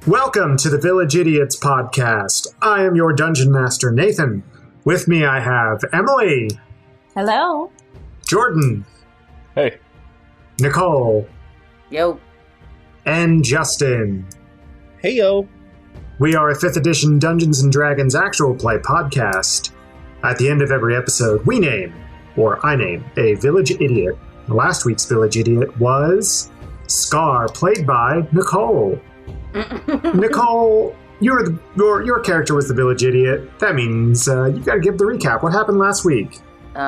Welcome to the Village Idiots podcast. I am your Dungeon Master, Nathan. With me I have Emily. Hello. Jordan. Hey. Nicole. Yo. And Justin. Hey, yo. We are a 5th edition Dungeons & Dragons actual play podcast. At the end of every episode, we name, or I name, a village idiot. Last week's village idiot was Scar, played by Nicole. Nicole, your character was the village idiot. That means you gotta give the recap. What happened last week? So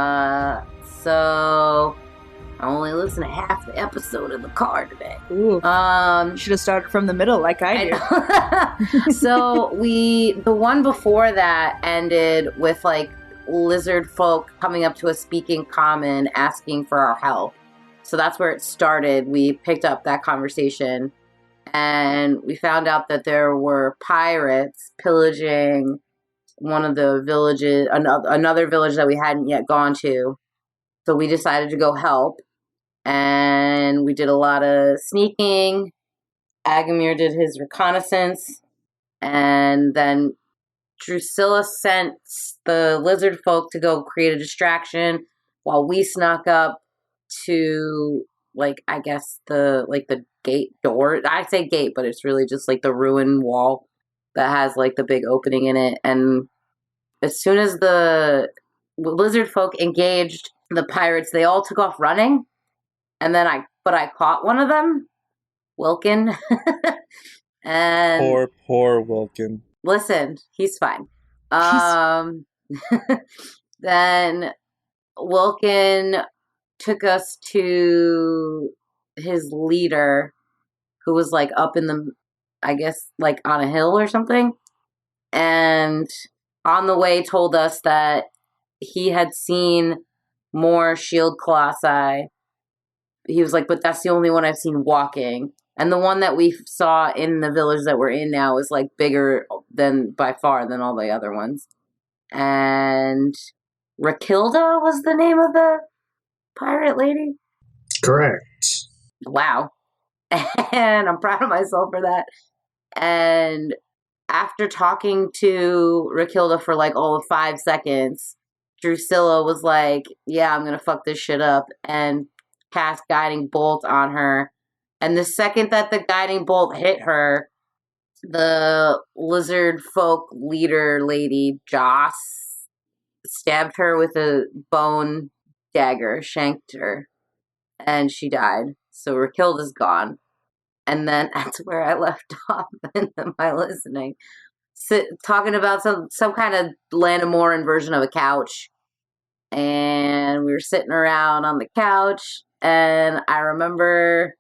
I only listened to half the episode of the car today. Ooh. Should have started from the middle like I did. So the one before that ended with like lizard folk coming up to us speaking common, asking for our help. So that's where it started. We picked up that conversation. And we found out that there were pirates pillaging one of the villages, another village that we hadn't yet gone to. So we decided to go help. And we did a lot of sneaking. Agamir did his reconnaissance. And then Drusilla sent the lizard folk to go create a distraction while we snuck up to, like, I guess the gate door. I say gate, but it's really just like the ruined wall that has like the big opening in it. And as soon as the lizard folk engaged the pirates, they all took off running. And then I caught one of them, Wilkin. And Poor Wilkin. Listen, he's fine. Then Wilkin took us to his leader, who was like up in the, I guess, like on a hill or something. And on the way told us that he had seen more shield colossi. He was like, but that's the only one I've seen walking. And the one that we saw in the village that we're in now is like bigger by far than all the other ones. And Rakilda was the name of the pirate lady? Correct. Wow. And I'm proud of myself for that. And after talking to Rakilda for like all of 5 seconds, Drusilla was like, yeah, I'm going to fuck this shit up, and cast Guiding Bolt on her. And the second that the Guiding Bolt hit her, the lizard folk leader lady, Joss, stabbed her with a bone dagger, shanked her, and she died. So Rakilda's gone. And then that's where I left off in my listening. Talking about some kind of Landamoran version of a couch. And we were sitting around on the couch. And I remember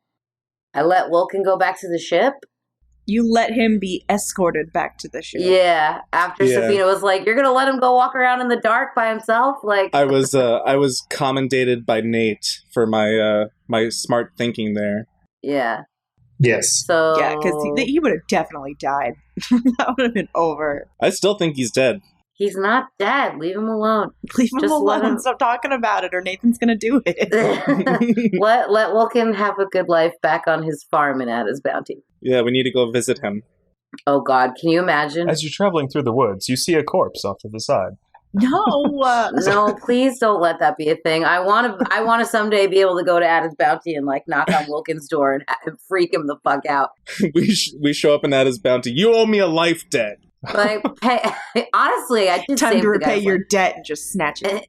I let Wilkin go back to the ship. You let him be escorted back to the ship. Yeah. After Safina was like, you're going to let him go walk around in the dark by himself? Like, I was commendated by Nate for my smart thinking there. Yeah. Yes. So Yeah, because he would have definitely died. That would have been over. I still think he's dead. he's not dead. Leave him alone. Leave him Just let alone. him- Stop talking about it, or Nathan's gonna do it. let Wilkin have a good life back on his farm and at his bounty. Yeah, we need to go visit him. Oh God, can you imagine? As you're traveling through the woods, you see a corpse off to the side. No. No, please don't let that be a thing. I want to someday be able to go to Addis Bounty and like knock on Wilkin's door and freak him the fuck out. we show up and at his bounty. You owe me a life debt. Like, hey, honestly, I did Time save to the repay guy's your life. debt and just snatch it.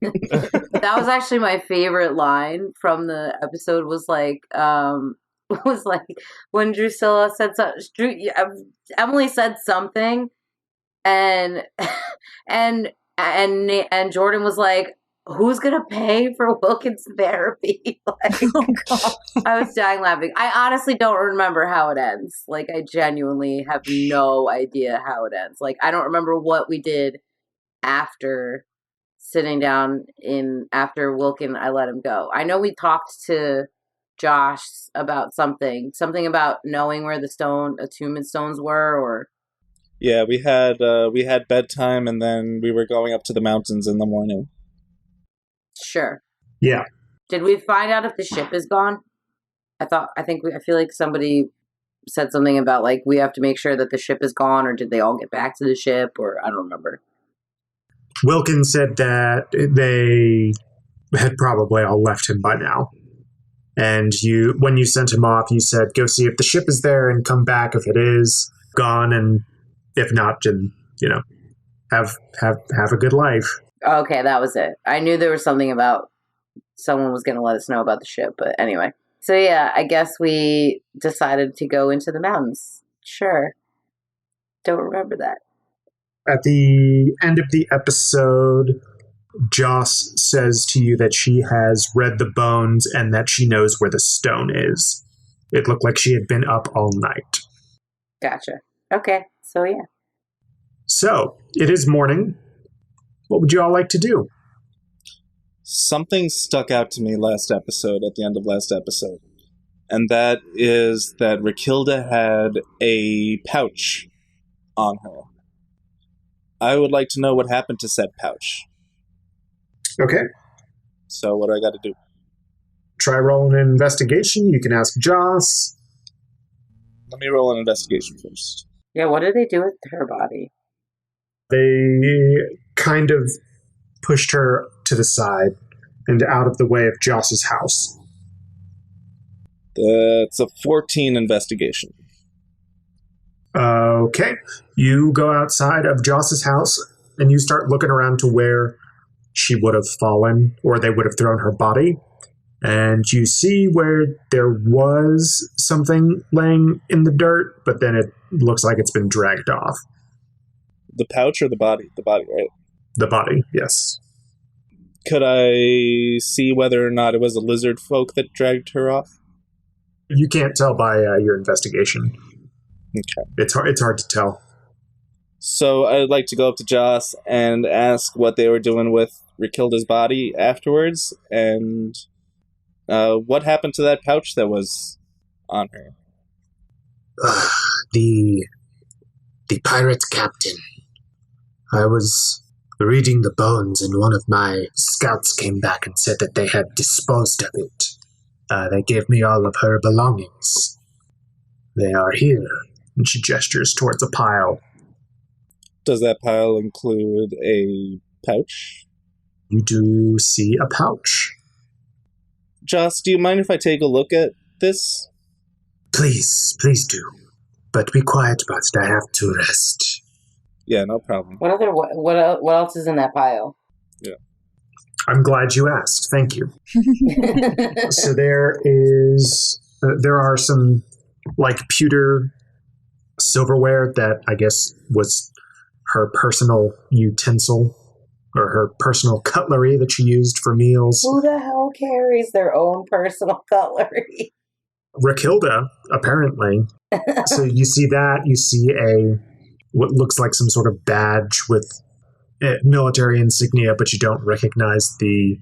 That was actually my favorite line from the episode. Was like when Drusilla said Emily said something, and Jordan was like, "Who's gonna pay for Wilkin's therapy?" Like, Oh, God. I was dying laughing. I honestly don't remember how it ends. Like, I genuinely have no idea how it ends. Like, I don't remember what we did after sitting down after Wilkin. I let him go. I know we talked to Josh about something about knowing where the attunement stones were, or Yeah, we had bedtime, and then we were going up to the mountains in the morning. sure. Yeah. Did we find out if the ship is gone? I feel like somebody said something about, like, we have to make sure that the ship is gone, or did they all get back to the ship, or I don't remember. Wilkins said that they had probably all left him by now. And when you sent him off, you said, go see if the ship is there and come back if it is gone, and if not, then, have a good life. Okay, that was it. I knew there was something about someone was going to let us know about the ship, but anyway. So yeah, I guess we decided to go into the mountains. Sure. Don't remember that. At the end of the episode, Joss says to you that she has read the bones and that she knows where the stone is. It looked like she had been up all night. Gotcha. Okay, so yeah. So, it is morning. What would you all like to do? Something stuck out to me at the end of last episode. And that is that Rakilda had a pouch on her. I would like to know what happened to said pouch. Okay. So what do I got to do? Try rolling an investigation. You can ask Joss. Let me roll an investigation first. Yeah, what did they do with her body? They kind of pushed her to the side and out of the way of Joss's house. That's a 14 investigation. Okay. You go outside of Joss's house and you start looking around to where she would have fallen or they would have thrown her body. And you see where there was something laying in the dirt, but then it looks like it's been dragged off. The pouch or the body? The body, right? The body, yes. Could I see whether or not it was a lizard folk that dragged her off? You can't tell by your investigation. Okay. It's hard to tell. So I'd like to go up to Joss and ask what they were doing with Rakilda's body afterwards, and what happened to that pouch that was on her. The pirate captain. I was reading the bones, and one of my scouts came back and said that they had disposed of it. They gave me all of her belongings. They are here. And she gestures towards a pile. Does that pile include a pouch? You do see a pouch. Joss, do you mind if I take a look at this? Please do. But be quiet about it. I have to rest. Yeah, no problem. What else is in that pile? Yeah. I'm glad you asked. Thank you. So there are some like pewter silverware that I guess was her personal utensil or her personal cutlery that she used for meals. Who the hell carries their own personal cutlery? Rakilda, apparently. So you see that. You see what looks like some sort of badge with military insignia, but you don't recognize the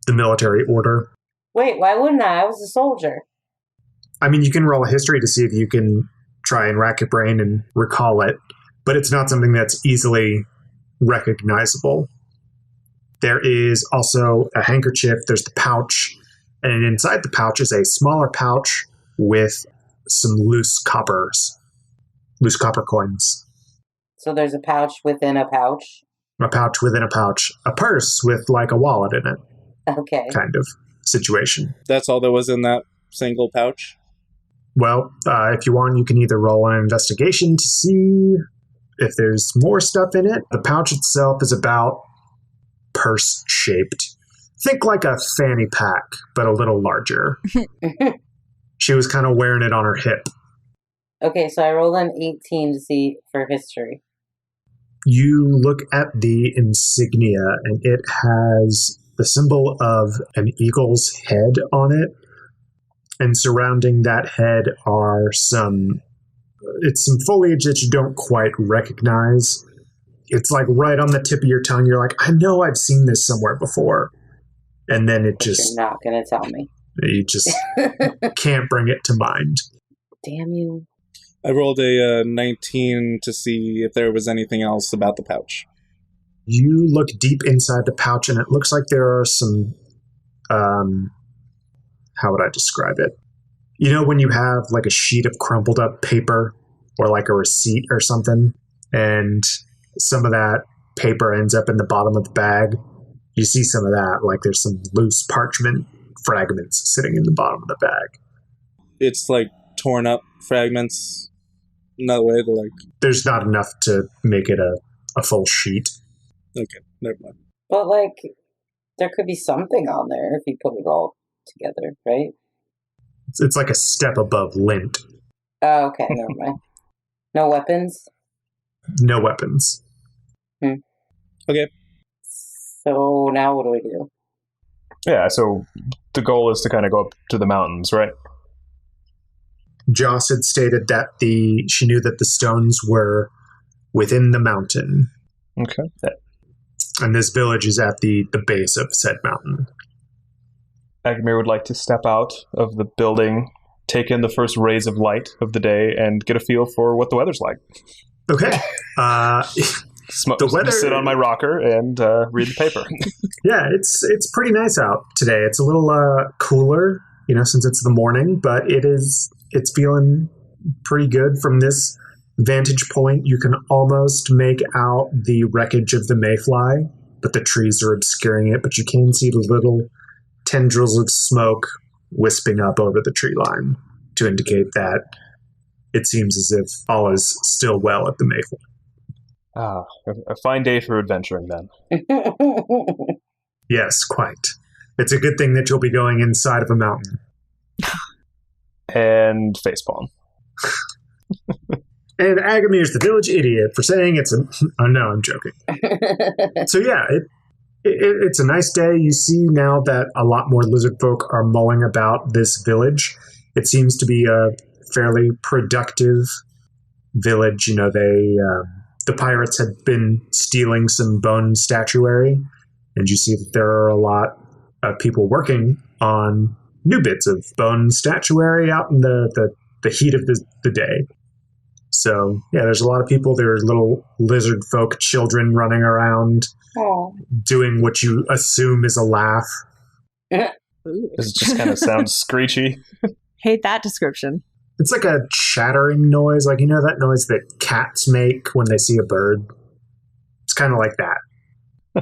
military order. Wait, why wouldn't I? I was a soldier. I mean, you can roll a history to see if you can try and rack your brain and recall it, but it's not something that's easily recognizable. There is also a handkerchief, there's the pouch, and inside the pouch is a smaller pouch with some loose copper coins. So there's a pouch within a pouch? A pouch within a pouch. A purse with like a wallet in it. Okay. Kind of situation. That's all there was in that single pouch? Well, if you want, you can either roll an investigation to see if there's more stuff in it. The pouch itself is about purse-shaped. Think like a fanny pack, but a little larger. She was kind of wearing it on her hip. Okay, so I rolled an 18 to see for history. You look at the insignia, and it has the symbol of an eagle's head on it. And surrounding that head are some foliage that you don't quite recognize. It's like right on the tip of your tongue. You're like, I know I've seen this somewhere before. And then it just... You're not going to tell me. You just can't bring it to mind. Damn you. I rolled a 19 to see if there was anything else about the pouch. You look deep inside the pouch, and it looks like there are some... how would I describe it? You know when you have like a sheet of crumpled up paper or like a receipt or something, and some of that paper ends up in the bottom of the bag? You see some of that, like there's some loose parchment fragments sitting in the bottom of the bag. It's like torn up fragments. Another way to like... There's not enough to make it a full sheet. Okay, never mind. But, like, there could be something on there if you put it all together, right? It's like a step above lint. Oh, okay, never mind. No weapons? No weapons. Okay. So now what do we do? Yeah, so the goal is to kind of go up to the mountains, right? Joss had stated that she knew that the stones were within the mountain. Okay. And this village is at the base of said mountain. Agamir would like to step out of the building, take in the first rays of light of the day, and get a feel for what the weather's like. Okay. The weather... Sit on my rocker and read the paper. Yeah, it's pretty nice out today. It's a little cooler, since it's the morning, but it's feeling pretty good from this vantage point. You can almost make out the wreckage of the mayfly, but the trees are obscuring it, but you can see the little tendrils of smoke wisping up over the tree line to indicate that it seems as if all is still well at the mayfly. Ah, a fine day for adventuring then. Yes, quite. It's a good thing that you'll be going inside of a mountain. And facepalm. And Agamir's the village idiot for saying it's a... Oh, no, I'm joking. So yeah, it's a nice day. You see now that a lot more lizard folk are mulling about this village. It seems to be a fairly productive village. The pirates had been stealing some bone statuary, and you see that there are a lot of people working on new bits of bone statuary out in the heat of the day. So, yeah, there's a lot of people. There are little lizard folk children running around doing what you assume is a laugh. This just kind of sounds screechy. Hate that description. It's like a chattering noise, like, that noise that cats make when they see a bird? It's kind of like that.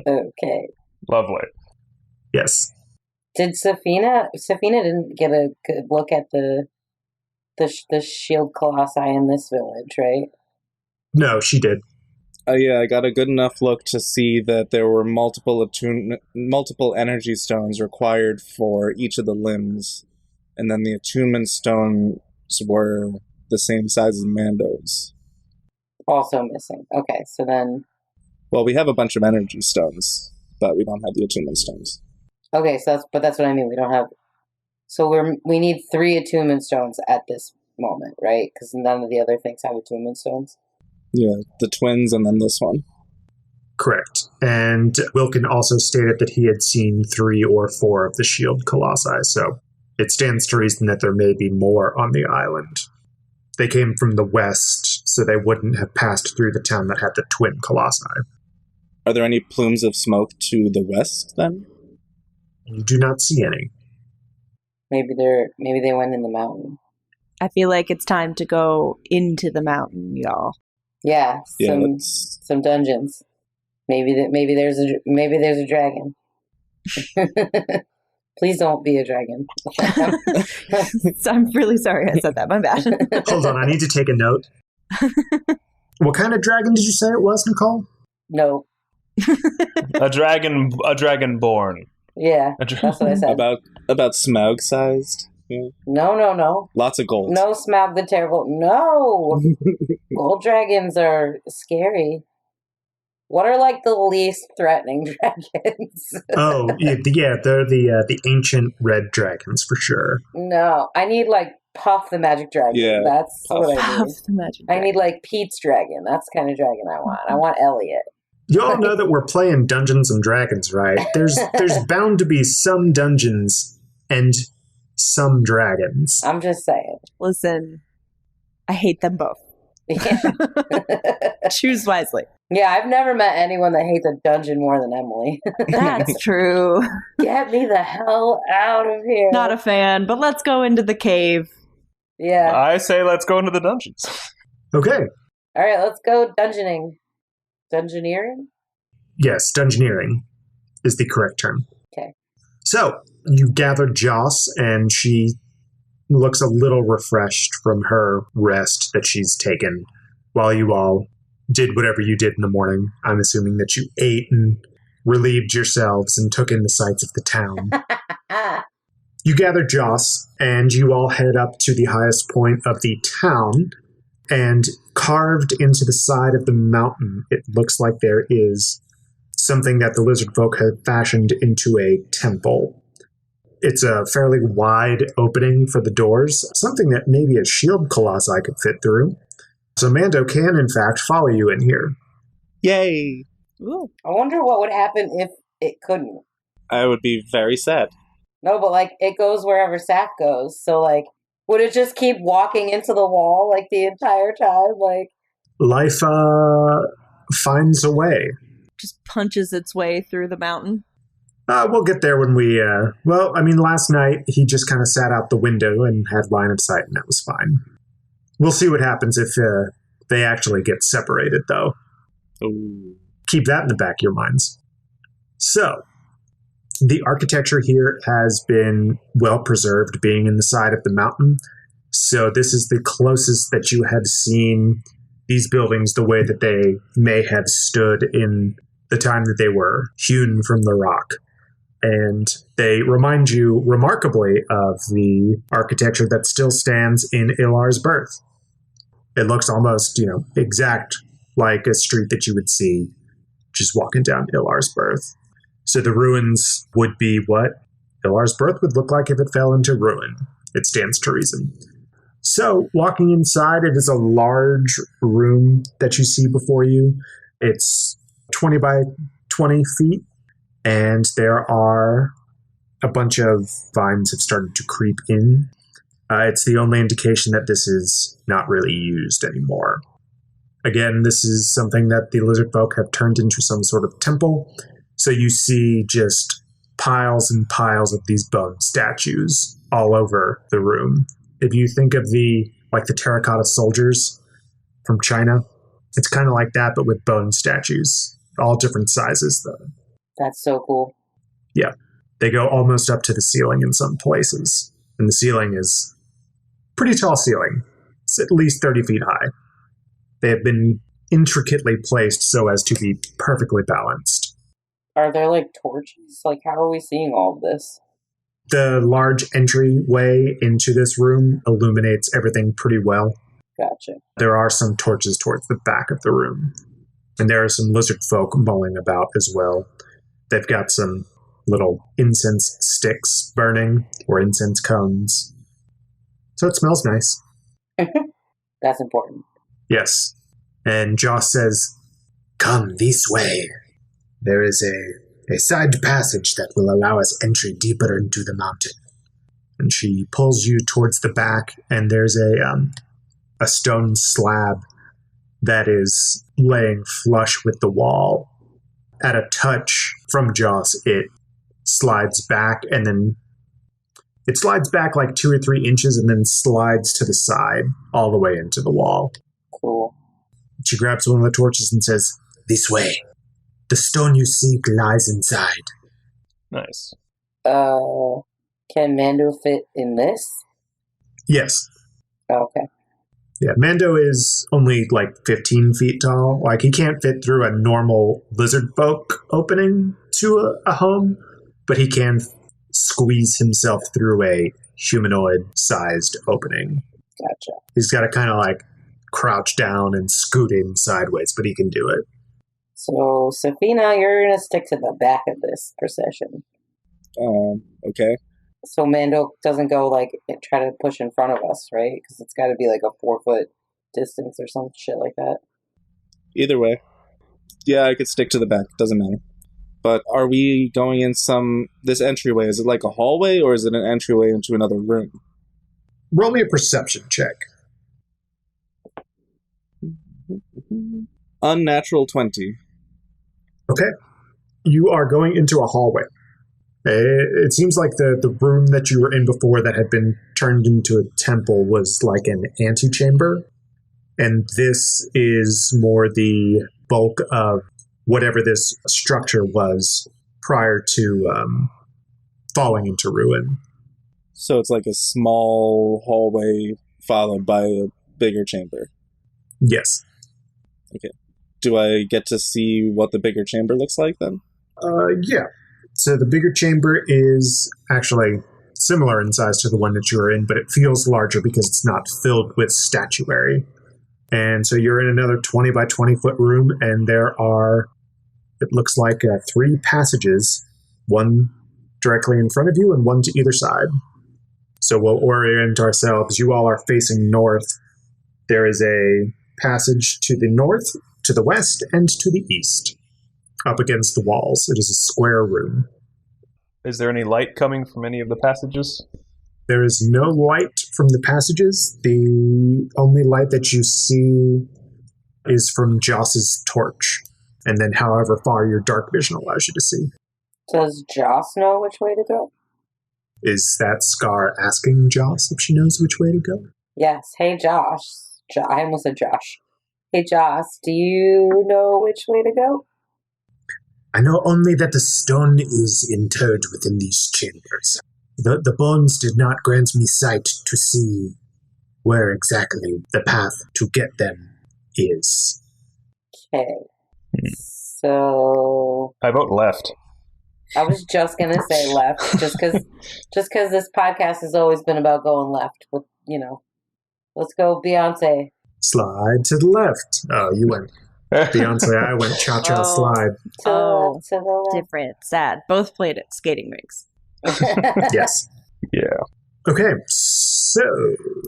Okay. Lovely. Yes. Did Safina didn't get a good look at the shield colossi in this village, right? No, she did. Yeah, I got a good enough look to see that there were multiple energy stones required for each of the limbs, and then the attunement stones were the same size as Mando's. Also missing. Okay, so then... Well, we have a bunch of energy stones, but we don't have the attunement stones. Okay, so that's what I mean. We don't have... So we need 3 attunement stones at this moment, right? Because none of the other things have attunement stones. Yeah, the twins and then this one. Correct. And Wilkin also stated that he had seen 3 or 4 of the shield colossi, so it stands to reason that there may be more on the island. They came from the west, so they wouldn't have passed through the town that had the twin colossi. Are there any plumes of smoke to the west, then? You do not see any. Maybe they went in the mountain. I feel like it's time to go into the mountain, y'all. Yeah, some dungeons. Maybe there's a dragon. Please don't be a dragon. I'm really sorry I said that. My bad. Hold on, I need to take a note. What kind of dragon did you say it was, Nicole? No. A dragon born. Yeah, that's what I said. About Smaug sized. Yeah. No. Lots of gold. No, Smaug the Terrible. No! Gold dragons are scary. What are, like, the least threatening dragons? Oh, yeah, they're the ancient red dragons, for sure. No, I need, like, Puff the Magic Dragon. Yeah, that's Puff. what I Puff need. the Magic I Dragon. need, like, Pete's Dragon. That's the kind of dragon I want. I want Elliot. You all know that we're playing Dungeons and Dragons, right? There's bound to be some dungeons and some dragons. I'm just saying. Listen, I hate them both. Choose wisely. Yeah, I've never met anyone that hates a dungeon more than Emily. That's true. Get me the hell out of here. Not a fan, but let's go into the cave Yeah. I say let's go into the dungeons. Okay. All right, let's go dungeoning. Dungeoneering? Yes, dungeoneering is the correct term. Okay. So, you gather Joss, and she looks a little refreshed from her rest that she's taken while you all did whatever you did in the morning. I'm assuming that you ate and relieved yourselves and took in the sights of the town. You gather Joss, and you all head up to the highest point of the town, and carved into the side of the mountain, it looks like there is something that the lizard folk have fashioned into a temple. It's a fairly wide opening for the doors, something that maybe a shield colossi could fit through. So Mando can, in fact, follow you in here. Yay! Ooh. I wonder what would happen if it couldn't. I would be very sad. No, but like it goes wherever Sack goes. So like, would it just keep walking into the wall like the entire time? Like, Life finds a way. Just punches its way through the mountain. We'll get there when we, last night he just kind of sat out the window and had line of sight, and that was fine. We'll see what happens if they actually get separated, though. Ooh. Keep that in the back of your minds. So, the architecture here has been well preserved, being in the side of the mountain. So this is the closest that you have seen these buildings the way that they may have stood in the time that they were hewn from the rock. And they remind you remarkably of the architecture that still stands in Ilar's Birth. It looks almost, exact like a street that you would see just walking down Ilar's Birth. So the ruins would be what Ilar's Birth would look like if it fell into ruin. It stands to reason. So, walking inside, it is a large room that you see before you. It's 20 by 20 feet, and there are a bunch of vines have started to creep in. It's the only indication that this is not really used anymore. Again, this is something that the lizard folk have turned into some sort of temple. So you see just piles and piles of these bone statues all over the room. If you think of the terracotta soldiers from China, it's kind of like that, but with bone statues. All different sizes, though. that's so cool. Yeah. They go almost up to the ceiling in some places. And the ceiling is pretty tall ceiling. It's at least 30 feet high. They have been intricately placed so as to be perfectly balanced. Are there like torches? Like, how are we seeing all of this? The large entryway into this room illuminates everything pretty well. Gotcha. There are some torches towards the back of the room. And there are some lizard folk mulling about as well. They've got some little incense sticks burning, or incense cones. So it smells nice. That's important. Yes. And Joss says, "Come this way. There is a side passage that will allow us entry deeper into the mountain." And she pulls you towards the back, and there's a stone slab that is laying flush with the wall. At a touch from Joss, it slides back, and then it slides back like 2 or 3 inches and then slides to the side all the way into the wall. Cool. She grabs one of the torches and says, "This way. The stone you seek lies inside." Nice. Can Mando fit in this? Yes. Okay. Yeah, Mando is only like 15 feet tall. Like, he can't fit through a normal lizard folk opening to a home, but he can squeeze himself through a humanoid-sized opening. Gotcha. He's got to kind of like crouch down and scoot in sideways, but he can do it. So, Safina, you're going to stick to the back of this procession. Okay. So Mando doesn't go, like, try to push in front of us, right? Because it's got to be, like, a 4-foot distance or some shit like that. Either way. Yeah, I could stick to the back. Doesn't matter. But are we going in this entryway? Is it like a hallway, or is it an entryway into another room? Roll me a perception check. Unnatural 20. Okay. You are going into a hallway. It seems like the room that you were in before that had been turned into a temple was like an antechamber, and this is more the bulk of whatever this structure was prior to falling into ruin. So it's like a small hallway followed by a bigger chamber. Yes. Do I get to see what the bigger chamber looks like then? Yeah. So the bigger chamber is actually similar in size to the one that you were in, but it feels larger because it's not filled with statuary. And so you're in another 20 by 20 foot room, and there are, it looks like 3 passages, one directly in front of you and one to either side. So we'll orient ourselves. You all are facing north. There is a passage to the north, to the west, and to the east. Up against the walls. It is a square room. Is there any light coming from any of the passages? There is no light from the passages. The only light that you see is from Joss's torch. And then however far your dark vision allows you to see. Does Joss know which way to go? Is that Scar asking Joss if she knows which way to go? Yes. Hey, Josh. I almost said Josh. Hey, Joss, do you know which way to go? I know only that the stone is interred within these chambers. The bones did not grant me sight to see where exactly the path to get them is. Okay. So I vote left. I was just gonna say left, just because this podcast has always been about going left. With let's go Beyonce. Slide to the left. Oh, you went Beyonce. I went cha-cha slide. To the left. Different. Sad. Both played at skating rinks. Yes. Yeah. Okay, so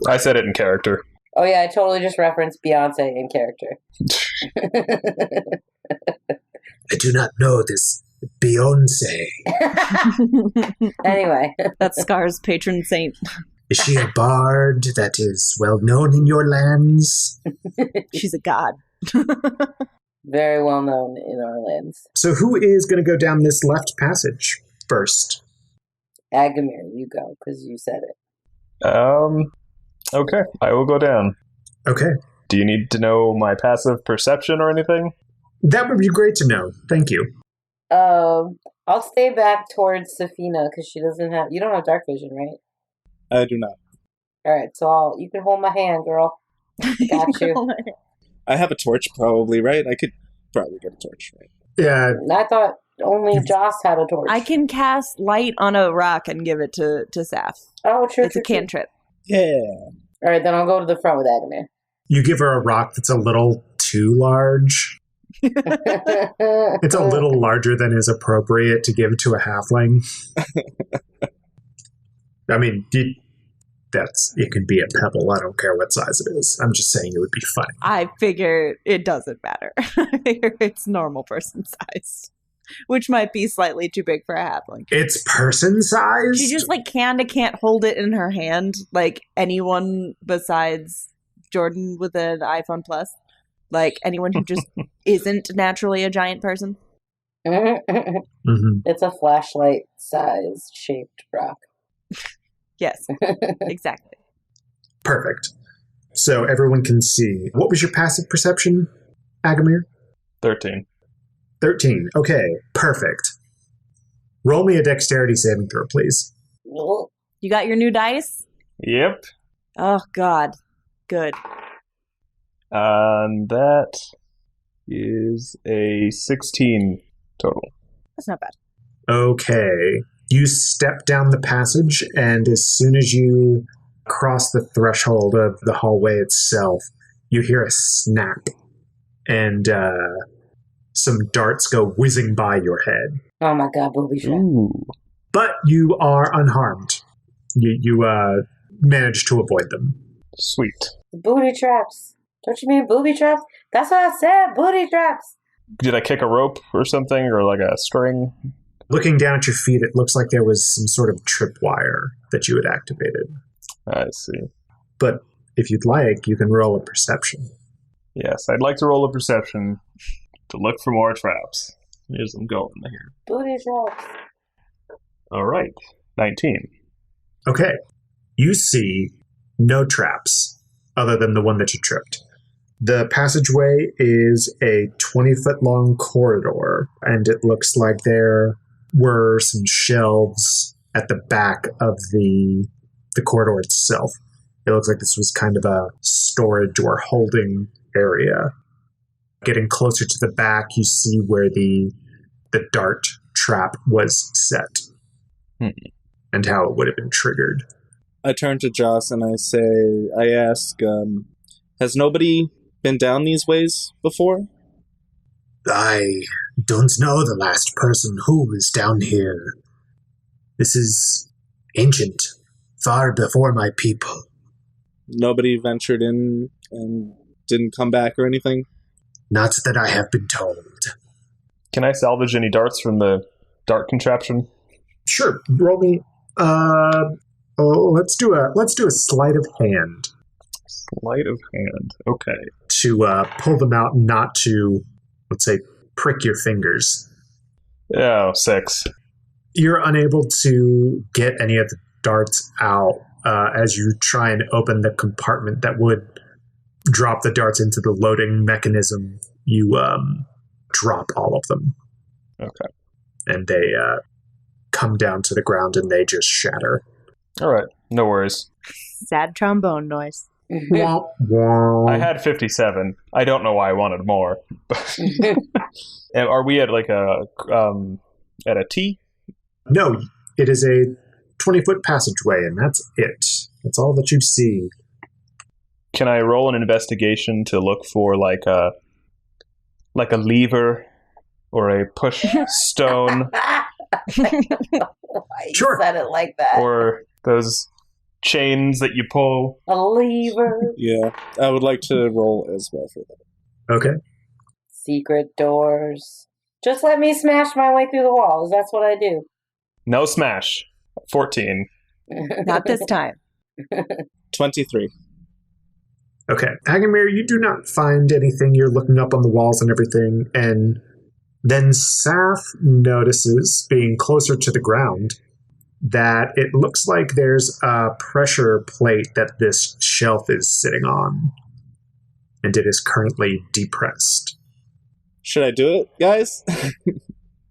I said it in character. Oh yeah, I totally just referenced Beyonce in character. I do not know this Beyonce. Anyway. That's Scar's patron saint. Is she a bard that is well known in your lands? She's a god. Very well known in our lands. So who is going to go down this left passage first? Agamir, you go, because you said it. Okay, I will go down. Okay. Do you need to know my passive perception or anything? That would be great to know. Thank you. I'll stay back towards Safina, because you don't have dark vision, right? I do not. Alright, so you can hold my hand, girl. Got you. I have a torch, probably, right? I could probably get a torch, right? Yeah. I thought only Joss had a torch. I can cast light on a rock and give it to Saf. Oh, true. It's a cantrip. Yeah. Alright, then I'll go to the front with Agamir. You give her a rock that's a little too large. It's a little larger than is appropriate to give to a halfling. I mean, it can be a pebble. I don't care what size it is. I'm just saying it would be funny. I figure it doesn't matter. I figure it's normal person size, which might be slightly too big for a halfling. It's person sized? She just can't hold it in her hand like anyone besides Jordan with an iPhone Plus. Like anyone who just isn't naturally a giant person. Mm-hmm. It's a flashlight size shaped rock. Yes, exactly. Perfect. So everyone can see. What was your passive perception, Agamir? 13. 13. Okay, perfect. Roll me a dexterity saving throw, please. You got your new dice? Yep. Oh, God. Good. And that is a 16 total. That's not bad. Okay. You step down the passage, and as soon as you cross the threshold of the hallway itself, you hear a snap, and some darts go whizzing by your head. Oh my god, booby trap. Ooh. But you are unharmed. You manage to avoid them. Sweet. Booty traps. Don't you mean booby traps? That's what I said, booty traps. Did I kick a rope or something, or like a string? Looking down at your feet, it looks like there was some sort of tripwire that you had activated. I see. But if you'd like, you can roll a perception. Yes, I'd like to roll a perception to look for more traps. Here's them going here. Booty traps. All right. 19. Okay. You see no traps other than the one that you tripped. The passageway is a 20-foot long corridor, and it looks like there were some shelves at the back of the corridor itself. It looks like this was kind of a storage or holding area. Getting closer to the back, you see where the dart trap was set and how it would have been triggered. I turn to Joss and I ask, has nobody been down these ways before? I don't know the last person who was down here. This is ancient, far before my people. Nobody ventured in and didn't come back or anything? Not that I have been told. Can I salvage any darts from the dart contraption? Sure, roll me. Let's do a sleight of hand Sleight of hand. Okay. to pull them out, not to, let's say, prick your fingers. Oh, 6. You're unable to get any of the darts out as you try and open the compartment that would drop the darts into the loading mechanism. You drop all of them. Okay. And they come down to the ground and they just shatter. All right. No worries. Sad trombone noise. Womp, womp. I had 57. I don't know why I wanted more. And are we at like at a T? No, it is a 20-foot passageway, and that's it. That's all that you see. Can I roll an investigation to look for like a lever or a push stone Why Sure. you said it like that? or those chains that you pull? A lever. Yeah, I would like to roll as well for that. Okay. Secret doors. Just let me smash my way through the walls. That's what I do. No smash. 14. Not this time. 23. Okay. Agamir, you do not find anything. You're looking up on the walls and everything, and then Saf notices, being closer to the ground, that it looks like there's a pressure plate that this shelf is sitting on, and it is currently depressed. Should I do it, guys?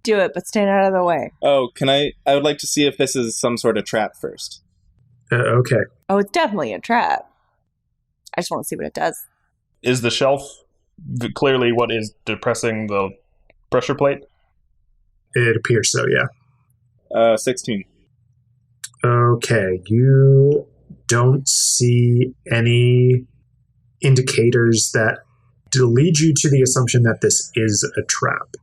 Do it, but stand out of the way. Oh, can I would like to see if this is some sort of trap first. Okay. Oh, it's definitely a trap. I just want to see what it does. Is the shelf clearly what is depressing the pressure plate? It appears so, yeah. 16. Okay. You don't see any indicators that lead you to the assumption that this is a trap.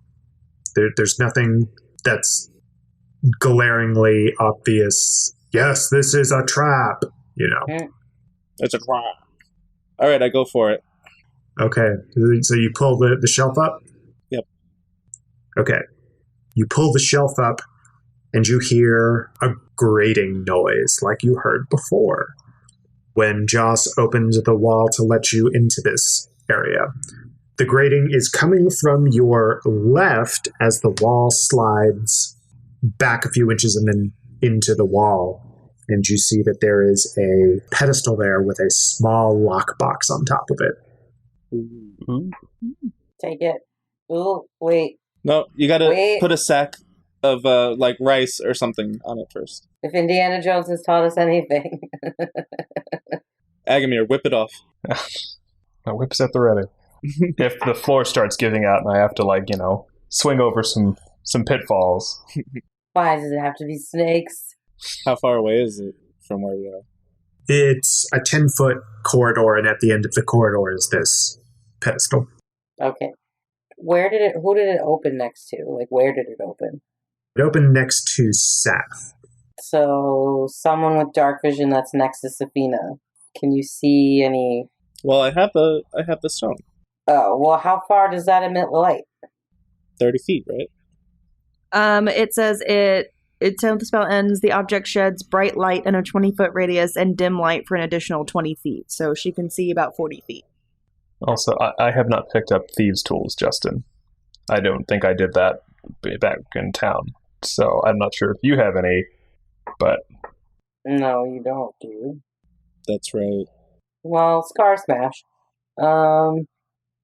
There's nothing that's glaringly obvious. Yes, this is a trap, you know. It's a trap. All right, I go for it. Okay, so you pull the shelf up? Yep. Okay. You pull the shelf up, and you hear a grating noise like you heard before when Joss opened the wall to let you into this area. The grating is coming from your left as the wall slides back a few inches and then into the wall. And you see that there is a pedestal there with a small lockbox on top of it. Ooh. Take it. Ooh, wait. No, you gotta Wait. put a sack of like rice or something on it first. If Indiana Jones has taught us anything. Agamir, whip it off. My whip's at the ready. If the floor starts giving out and I have to swing over some pitfalls. Why does it have to be snakes? How far away is it from where you are? It's a 10-foot corridor, and at the end of the corridor is this pedestal. Okay. Who did it open next to? Like, where did it open? It opened next to Saf. So, someone with dark vision that's next to Safina. Can you see any... Well, I have the stone. Oh, well, how far does that emit light? 30 feet, right? It says until the spell ends, the object sheds bright light in a 20-foot radius and dim light for an additional 20 feet. So she can see about 40 feet. Also, I have not picked up thieves' tools, Justin. I don't think I did that back in town. So I'm not sure if you have any, but No, you don't, dude. That's right. Well, Scar Smash.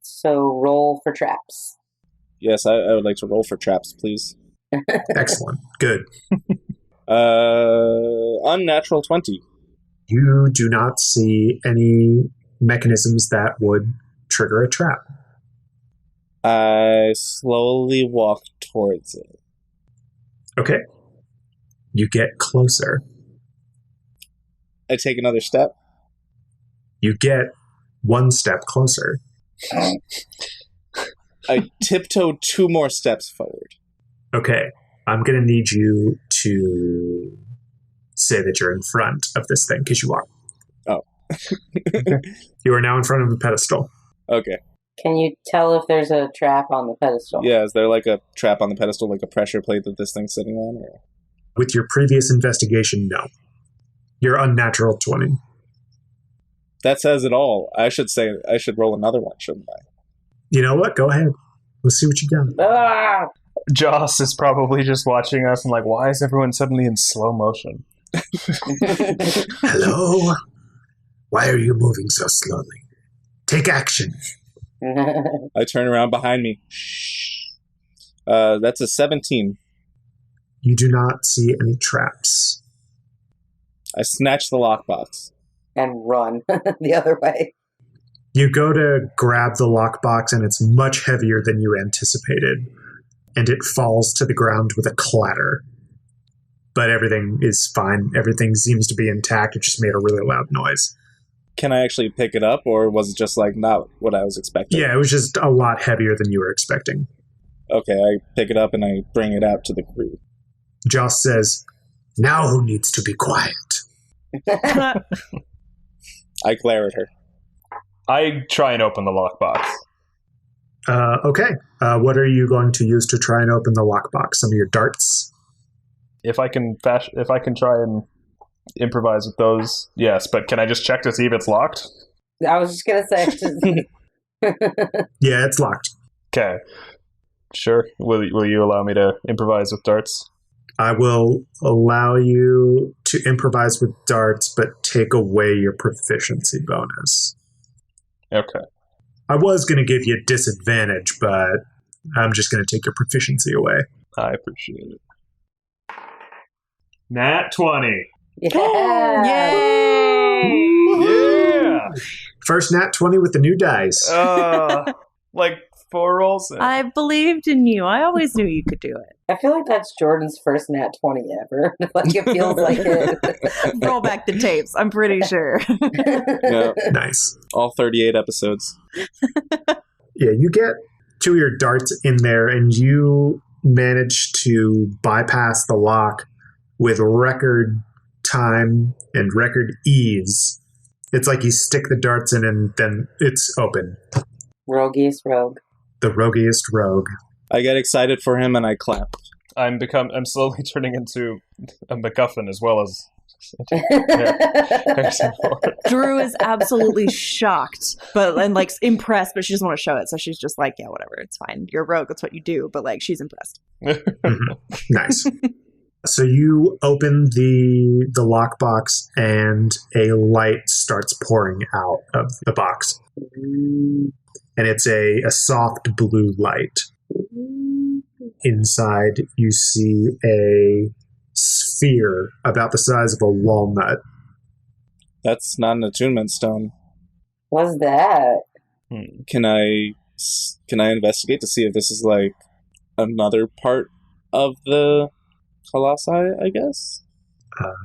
So roll for traps. Yes, I would like to roll for traps, please. Excellent. Good. Unnatural 20. You do not see any mechanisms that would trigger a trap. I slowly walk towards it. Okay. You get closer. I take another step. You get one step closer. I tiptoe 2 more steps forward. Okay. I'm going to need you to say that you're in front of this thing, because you are. Oh. You are now in front of the pedestal. Okay. Can you tell if there's a trap on the pedestal? Yeah, is there like a trap on the pedestal, like a pressure plate that this thing's sitting on? Or? With your previous investigation, no. You're unnatural 20. That says it all. I should roll another one, shouldn't I? You know what? Go ahead. Let's see what you got. Ah! Joss is probably just watching us and like, why is everyone suddenly in slow motion? Hello? Why are you moving so slowly? Take action. I turn around behind me. Shh. That's a 17. You do not see any traps. I snatch the lockbox. And run the other way. You go to grab the lockbox, and it's much heavier than you anticipated, and it falls to the ground with a clatter. But everything is fine. Everything seems to be intact. It just made a really loud noise. Can I actually pick it up, or was it just like not what I was expecting? Yeah, it was just a lot heavier than you were expecting. Okay, I pick it up and I bring it out to the crew. Joss says, Now who needs to be quiet? I glare at her. I try and open the lockbox. okay. What are you going to use to try and open the lockbox? Some of your darts? If I can try and improvise with those, yes. But can I just check to see if it's locked? I was just gonna say. Yeah, it's locked. Okay, sure. Will you allow me to improvise with darts? I will allow you to improvise with darts, but take away your proficiency bonus. Okay. I was going to give you a disadvantage, but I'm just going to take your proficiency away. I appreciate it. Nat 20. Yeah. Yeah. First nat 20 with the new dice. Like 4 rolls. I believed in you. I always knew you could do it. I feel like that's Jordan's first nat 20 ever. Like it feels like it. Roll back the tapes. I'm pretty sure. Yeah, Nice. all 38 episodes. Yeah, you get 2 of your darts in there, and you manage to bypass the lock with record time and record ease. It's like you stick the darts in and then it's open. Roguiest rogue. The roguiest rogue. I get excited for him and I clap. I'm slowly turning into a MacGuffin as well as Harrison Ford. Drew is absolutely shocked, and like impressed, but she doesn't want to show it. So she's just like, yeah, whatever, it's fine. You're a rogue. That's what you do. But like, she's impressed. Nice. So you open the lockbox, and a light starts pouring out of the box. And it's a soft blue light. Inside, you see a sphere about the size of a walnut. That's not an attunement stone. What's that? Can I investigate to see if this is like another part of the Colossi, I guess?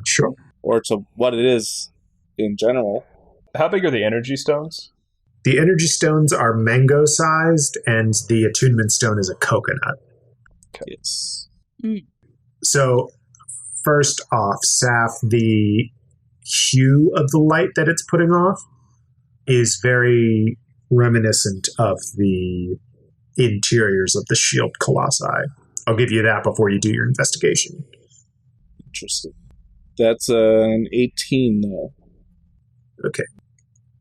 Sure. Or to what it is in general. How big are the energy stones? The energy stones are mango-sized, and the attunement stone is a coconut. Yes. So, first off, Saf, the hue of the light that it's putting off is very reminiscent of the interiors of the shield colossi. I'll give you that before you do your investigation. Interesting. That's an 18, though. Okay.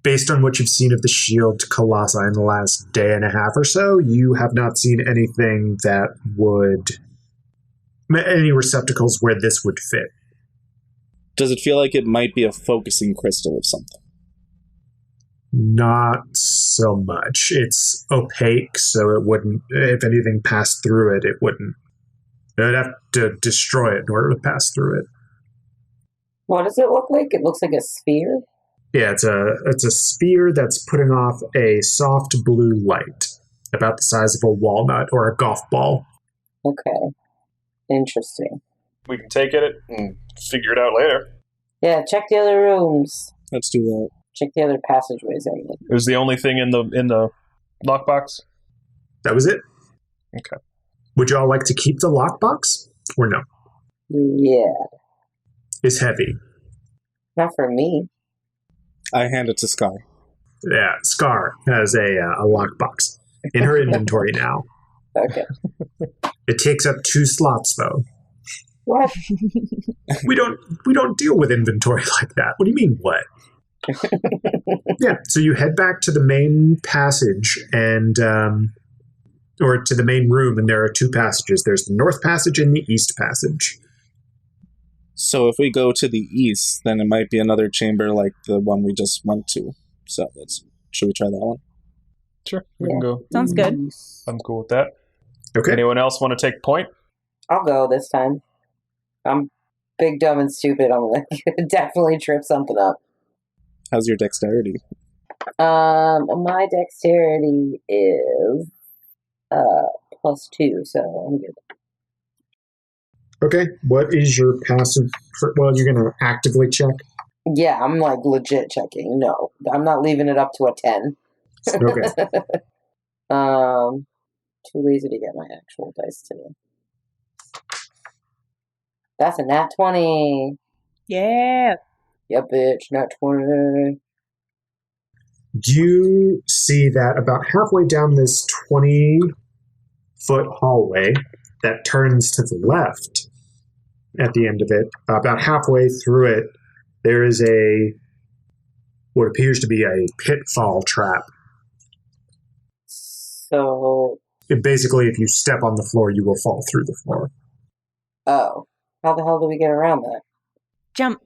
Based on what you've seen of the shield colossi in the last day and a half or so, you have not seen anything that would any receptacles where this would fit. Does it feel like it might be a focusing crystal of something? Not so much. It's opaque, so it wouldn't, if anything passed through it, it wouldn't. They'd have to destroy it in order to pass through it. What does it look like? It looks like a sphere. Yeah, it's a sphere that's putting off a soft blue light, about the size of a walnut or a golf ball. Okay. Interesting. We can take it and figure it out later. Yeah, check the other rooms. Let's do that. Check the other passageways, I mean. It was the only thing in the lockbox? That was it. Okay. Would y'all like to keep the lockbox or no? Yeah. It's heavy. Not for me. I hand it to Scar. Yeah, Scar has a lockbox in her inventory now. Okay. It takes up 2 slots though. What? We don't deal with inventory like that. What do you mean what? Yeah, so you head back to the main passage and or to the main room, and there are 2 passages. There's the north passage and the east passage. So if we go to the east, then it might be another chamber like the one we just went to. So should we try that one? Sure, we can go. Sounds good. I'm cool with that. Okay. Anyone else want to take point? I'll go this time. I'm big, dumb, and stupid. I'm gonna definitely trip something up. How's your dexterity? My dexterity is +2, so I'm good. Okay, what is your passive? Well, you're going to actively check. Yeah, I'm like legit checking. No, I'm not leaving it up to a 10. Okay. Too lazy to get my actual dice today. That's a nat 20. Yeah. Yeah, bitch, nat 20. You see that about halfway down this 20-foot hallway that turns to the left at the end of it, about halfway through it, there is what appears to be a pitfall trap. So, Basically, if you step on the floor, you will fall through the floor. oh. How the hell do we get around that? Jump.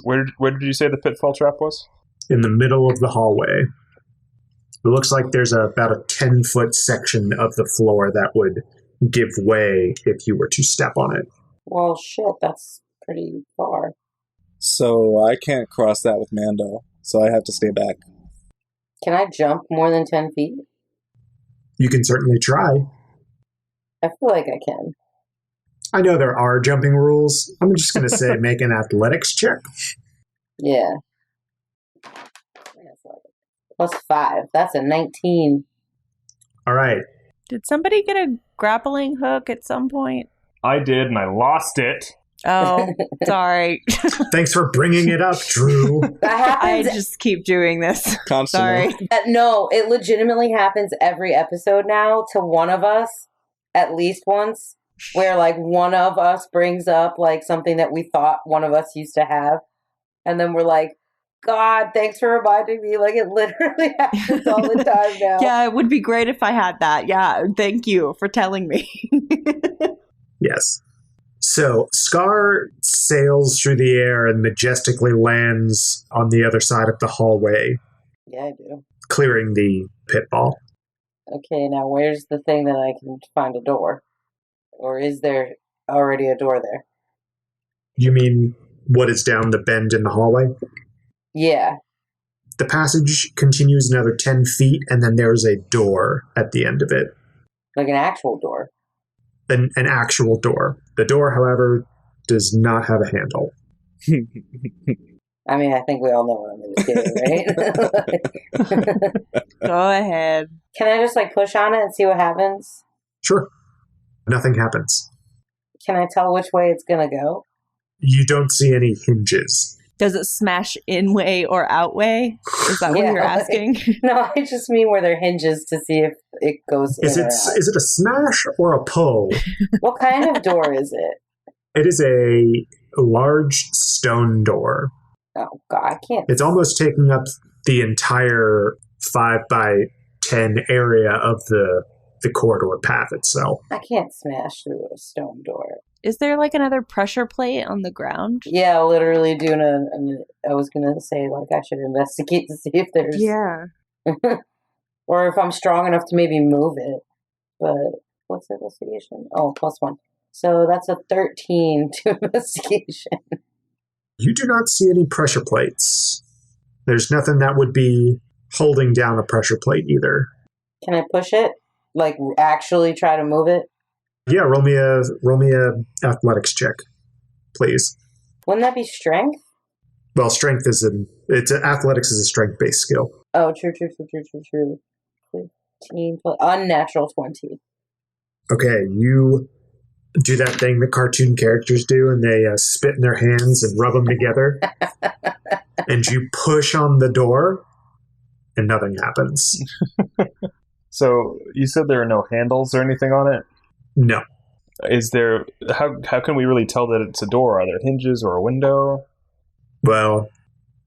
Where did you say the pitfall trap was? In the middle of the hallway. It looks like there's about a 10-foot section of the floor that would give way if you were to step on it. Well, shit, that's pretty far. So I can't cross that with Mando, so I have to stay back. Can I jump more than 10 feet? You can certainly try. I feel like I can. I know there are jumping rules. I'm just going to say make an athletics check. Yeah. +5. That's a 19. All right. Did somebody get a grappling hook at some point? I did, and I lost it. Oh, sorry. Thanks for bringing it up, Drew. That I happens. just keep doing this. Constantly. Sorry. No, it legitimately happens every episode now to one of us, at least once, where like one of us brings up like something that we thought one of us used to have, and then we're like, God, thanks for reminding me. Like, it literally happens all the time now. Yeah, it would be great if I had that. Yeah, thank you for telling me. Yes. So Scar sails through the air and majestically lands on the other side of the hallway, Yeah, I do. clearing the pitfall. Okay, now where's the thing that I can find a door? Or is there already a door there? You mean what is down the bend in the hallway? Yeah. The passage continues another 10 feet, and then there's a door at the end of it. Like an actual door. An actual door. The door, however, does not have a handle. I mean, I think we all know what I'm going to do, right? Go ahead. Can I just like push on it and see what happens? Sure. Nothing happens. Can I tell which way it's going to go? You don't see any hinges. Does it smash in way or out way? Is that what Yeah, you're asking? No, I just mean where there are hinges to see if it goes Is in it or out. is it a smash or a pull? What kind of door is it? It is a large stone door. Oh, God, I can't. It's almost taking up the entire 5 by 10 area of the corridor path itself. I can't smash through a stone door. Is there like another pressure plate on the ground? Yeah, literally doing I was gonna say, like, I should investigate to see if there's... Yeah. or if I'm strong enough to maybe move it. But what's investigation? Oh, +1. So that's a 13 to investigation. You do not see any pressure plates. There's nothing that would be holding down a pressure plate either. Can I push it? Like, actually try to move it? Yeah, roll me a athletics check, please. Wouldn't that be strength? Well, strength is athletics is a strength-based skill. Oh, true. 15 plus unnatural 20. Okay, you do that thing that cartoon characters do, and they spit in their hands and rub them together, and you push on the door, and nothing happens. So you said there are no handles or anything on it? No. Is there... How can we really tell that it's a door? Are there hinges or a window? Well,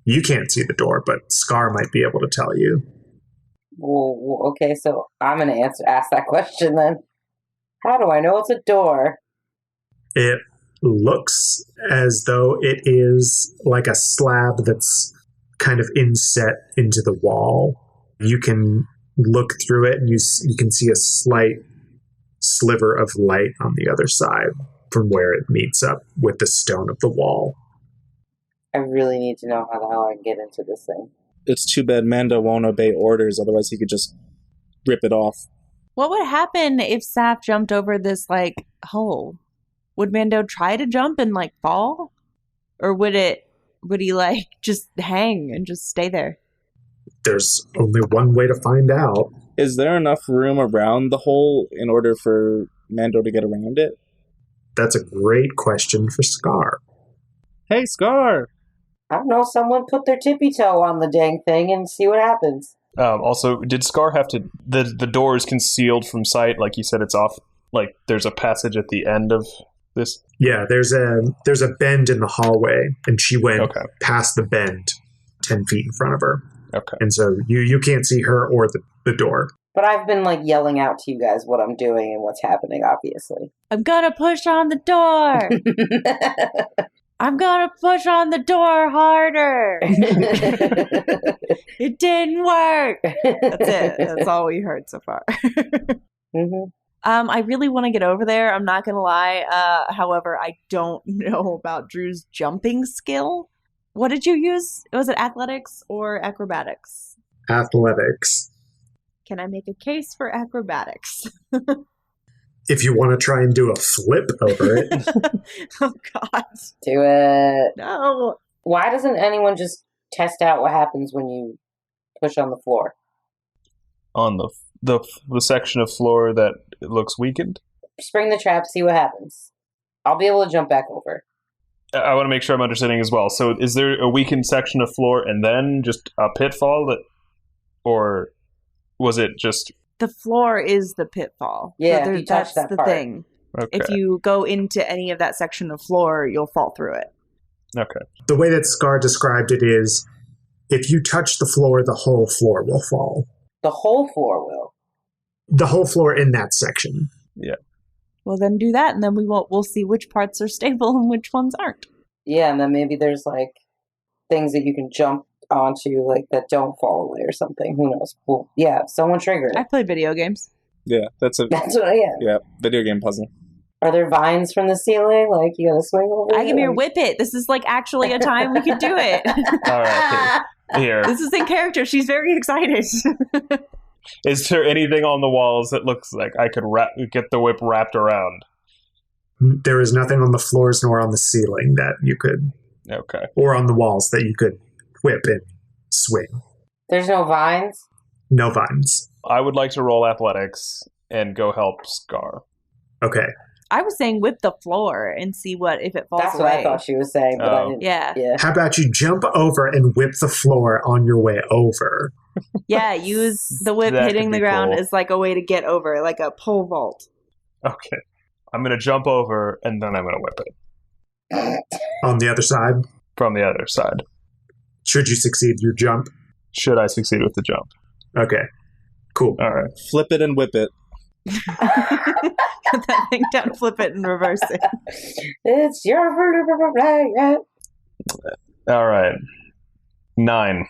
you can't see the door, but Scar might be able to tell you. Well, okay, so I'm going to ask that question then. How do I know it's a door? It looks as though it is like a slab that's kind of inset into the wall. You can look through it and you can see a slight sliver of light on the other side from where it meets up with the stone of the wall. I really need to know how the hell I can get into this thing. It's too bad Mando won't obey orders, otherwise he could just rip it off. What would happen if Saf jumped over this, like, hole? Would Mando try to jump and, like, fall? Or would he, like, just hang and just stay there? There's only one way to find out. Is there enough room around the hole in order for Mando to get around it? That's a great question for Scar. Hey, Scar! I don't know, someone put their tippy toe on the dang thing and see what happens. Also, did Scar have to... The door is concealed from sight, like you said, it's off... Like, there's a passage at the end of this? Yeah, there's a bend in the hallway, and she went past the bend 10 feet in front of her. Okay. And so you can't see her or the door. But I've been, like, yelling out to you guys what I'm doing and what's happening, obviously. I'm gonna push on the door! I'm gonna push on the door harder! It didn't work! That's it. That's all we heard so far. Mm-hmm. I really want to get over there. I'm not gonna lie. However, I don't know about Drew's jumping skill. What did you use? Was it athletics or acrobatics? Athletics. Can I make a case for acrobatics? If you want to try and do a flip over it. Oh, God. Do it. No. Why doesn't anyone just test out what happens when you push on the floor? On the section of floor that looks weakened? Spring the trap, see what happens. I'll be able to jump back over. I want to make sure I'm understanding as well. So is there a weakened section of floor and then just a pitfall? Or was it just... The floor is the pitfall. Yeah, if you touch that's that part. thing. Okay. If you go into any of that section of floor, you'll fall through it. Okay. The way that Scar described it is, if you touch the floor, the whole floor will fall. The whole floor will. The whole floor in that section. Yeah. Well, then do that, and then we'll see which parts are stable and which ones aren't. Yeah, and then maybe there's, like, things that you can jump onto, like, that don't fall away or something. Who knows? Well, yeah, someone trigger it. I play video games. Yeah, that's That's what I am. Yeah, video game puzzle. Are there vines from the ceiling? Like, you gotta swing over I it? can here whip it. This is, like, actually a time we could do it. All right. Here. This is in character. She's very excited. Is there anything on the walls that looks like I could get the whip wrapped around? There is nothing on the floors nor on the ceiling that you could... Okay. Or on the walls that you could whip and swing. There's no vines? No vines. I would like to roll athletics and go help Scar. Okay. I was saying whip the floor and see if it falls That's away. what I thought she was saying, but I didn't. Yeah. How about you jump over and whip the floor on your way over? Yeah, use the whip That hitting could the be ground cool. as like a way to get over, like a pole vault. Okay. I'm going to jump over and then I'm going to whip it On the other side? from the other side. Should you succeed, you jump. Should I succeed with the jump? Okay. Cool. All right. Flip it and whip it. Put that thing down, flip it, and reverse it. It's your vertebrae. All right. 9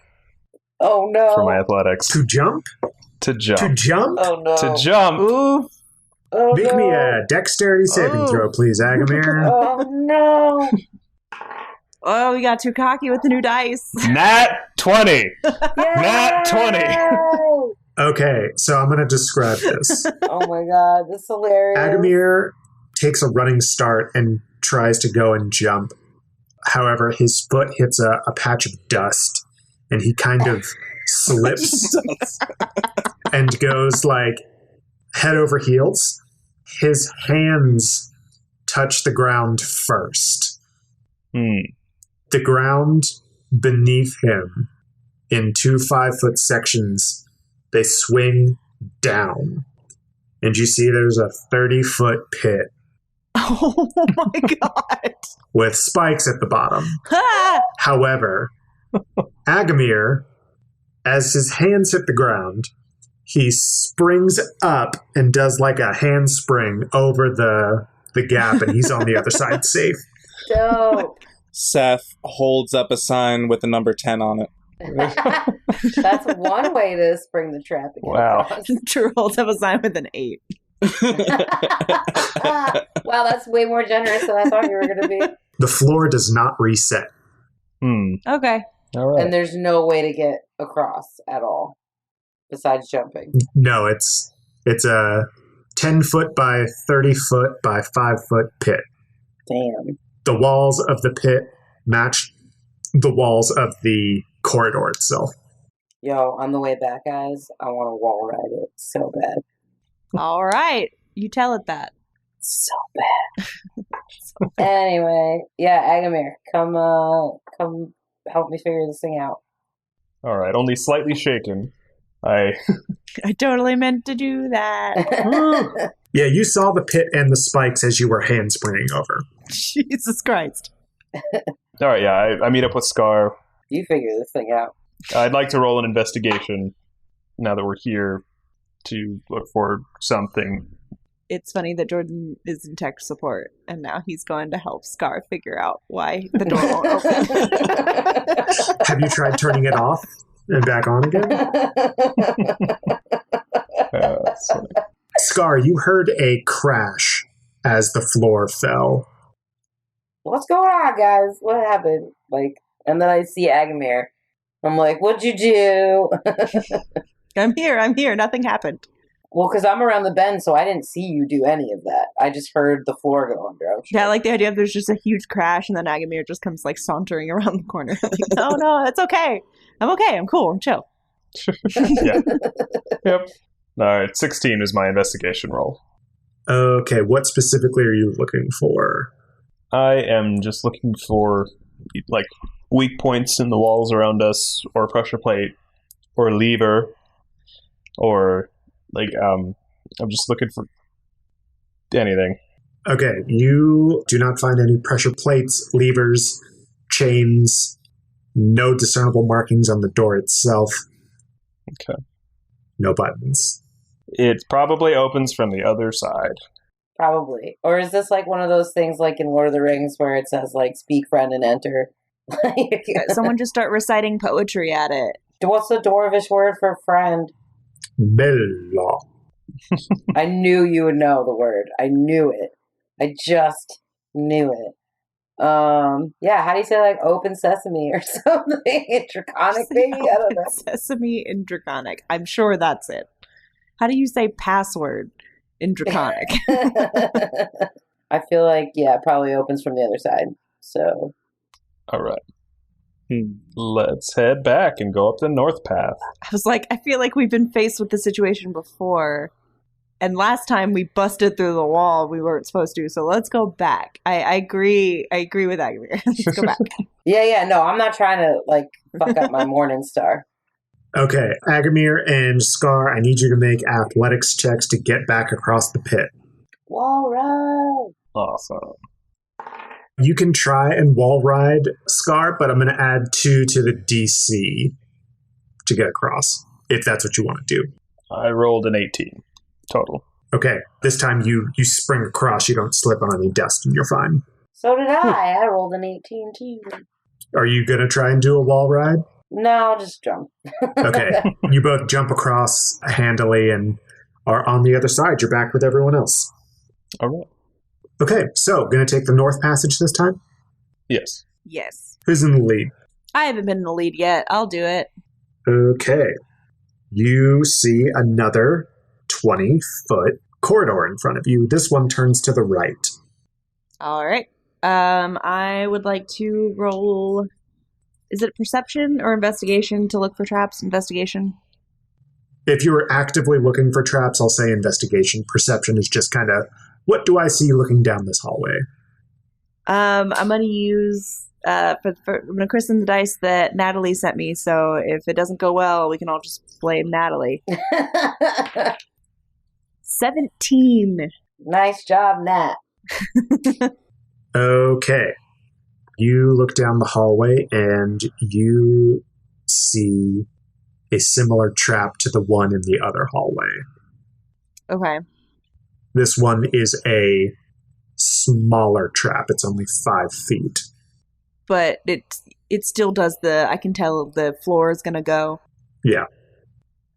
Oh no. for my athletics. To jump? To jump. To jump? Oh no. To jump. Ooh. Oh, Make no. me a dexterity saving Oh. throw, please, Agamir. Oh no. Oh, we got too cocky with the new dice. Nat 20. Yay! Nat 20. Okay, so I'm going to describe this. Oh my god, this is hilarious. Agamir takes a running start and tries to go and jump. However, his foot hits a patch of dust, and he kind of slips and goes like head over heels. His hands touch the ground first. The ground beneath him, in 2 5-foot sections, they swing down. And you see there's a 30-foot pit Oh my god. with spikes at the bottom. Ah! However, Agamir, as his hands hit the ground, he springs up and does like a handspring over the gap, and he's on the other side safe. Dope. Seth holds up a sign with the number 10 on it. That's one way to spring the trap again. Wow. Drew holds up a sign with an 8. Wow, that's way more generous than I thought you were going to be. The floor does not reset. Okay. All right. And there's no way to get across at all, besides jumping. No, it's a 10-foot by 30-foot by 5-foot pit. Damn. The walls of the pit match the walls of the corridor itself. Yo, on the way back, guys, I want to wall ride it so bad. All right. You tell it that. So bad. Anyway, yeah, Agamir, come help me figure this thing out. All right. Only slightly shaken. I totally meant to do that. Yeah, you saw the pit and the spikes as you were handspringing over. Jesus Christ. All right. Yeah. I meet up with Scar. You figure this thing out. I'd like to roll an investigation now that we're here to look for something. It's funny that Jordan is in tech support, and now he's going to help Scar figure out why the door won't open. Have you tried turning it off and back on again? So- Scar, you heard a crash as the floor fell. What's going on, guys? What happened? And then I see Agamir. I'm like, what'd you do? I'm here. Nothing happened. Well, because I'm around the bend, so I didn't see you do any of that. I just heard the floor go under. Yeah, I like the idea of there's just a huge crash, and then Agamir just comes sauntering around the corner. No, it's okay. I'm okay. I'm cool. I'm chill. yeah. Yep. All right. 16 is my investigation roll. Okay, what specifically are you looking for? I am just looking for weak points in the walls around us, or pressure plate, or lever, or I'm just looking for anything. Okay, you do not find any pressure plates, levers, chains, no discernible markings on the door itself. Okay. No buttons. It probably opens from the other side. Probably. Or is this like one of those things like in Lord of the Rings where it says speak friend and enter? Someone just start reciting poetry at it. What's the Dwarvish word for friend? Bella. I knew you would know the word. I knew it. I just knew it. Yeah, how do you say open sesame or something in Draconic maybe? I don't know. Sesame in Draconic. I'm sure that's it. How do you say password in Draconic? I feel it probably opens from the other side. So All right. Let's head back and go up the north path. I was like, I feel like we've been faced with this situation before. And last time we busted through the wall we weren't supposed to, so let's go back. I agree with Agamir. Let's go back. Yeah, no, I'm not trying to fuck up my morning star. Okay, Agamir and Scar, I need you to make athletics checks to get back across the pit. Wall ride. Awesome. You can try and wall ride, Scar, but I'm going to add 2 to the DC to get across, if that's what you want to do. I rolled an 18 total. Okay, this time you spring across, you don't slip on any dust, and you're fine. So did I. I rolled an 18 too. Are you going to try and do a wall ride? No, I'll just jump. Okay, you both jump across handily and are on the other side. You're back with everyone else. All right. Okay, so going to take the north passage this time? Yes. Yes. Who's in the lead? I haven't been in the lead yet. I'll do it. Okay. You see another 20-foot corridor in front of you. This one turns to the right. All right. I would like to roll. Is it perception or investigation to look for traps? Investigation. If you were actively looking for traps, I'll say investigation. Perception is just kind of, what do I see looking down this hallway? I'm going to use, I'm going to christen the dice that Natalie sent me, so if it doesn't go well, we can all just blame Natalie. 17. Nice job, Nat. Okay. You look down the hallway and you see a similar trap to the one in the other hallway. Okay. This one is a smaller trap. It's only 5 feet. But it still does I can tell the floor is going to go. Yeah.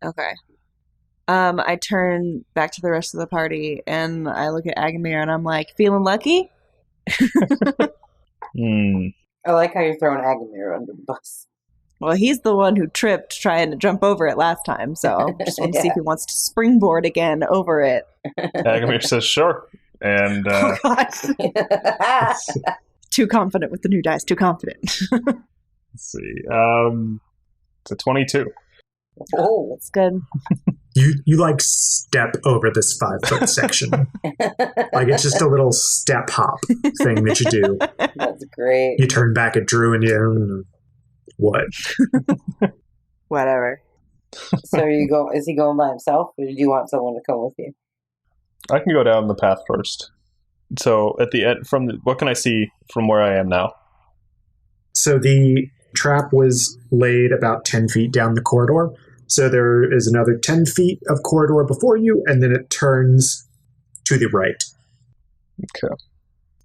Okay. I turn back to the rest of the party and I look at Agamir and I'm like, feeling lucky? I like how you're throwing Agamir under the bus. Well, he's the one who tripped trying to jump over it last time, so just want to see if he wants to springboard again over it. Agamir says sure. And Oh, God. Too confident with the new dice, too confident. let's see. It's a 22. Oh, That's good. You like step over this 5-foot section. Like it's just a little step hop thing that you do. that's great. You turn back at Drew and you... What? Whatever. So is he going by himself, or do you want someone to come with you? I can go down the path first. So at the end, what can I see from where I am now? So the trap was laid about 10 feet down the corridor. So there is another 10 feet of corridor before you, and then it turns to the right. Okay.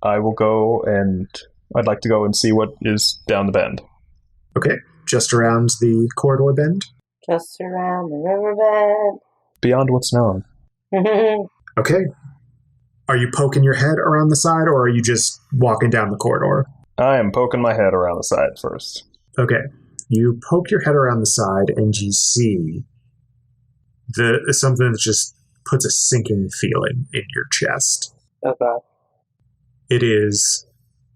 I will go and I'd like to go and see what is down the bend. Okay, just around the corridor bend. Just around the riverbed. Beyond what's known. Okay. Are you poking your head around the side, or are you just walking down the corridor? I am poking my head around the side first. Okay. You poke your head around the side, and you see something that just puts a sinking feeling in your chest. Okay. It is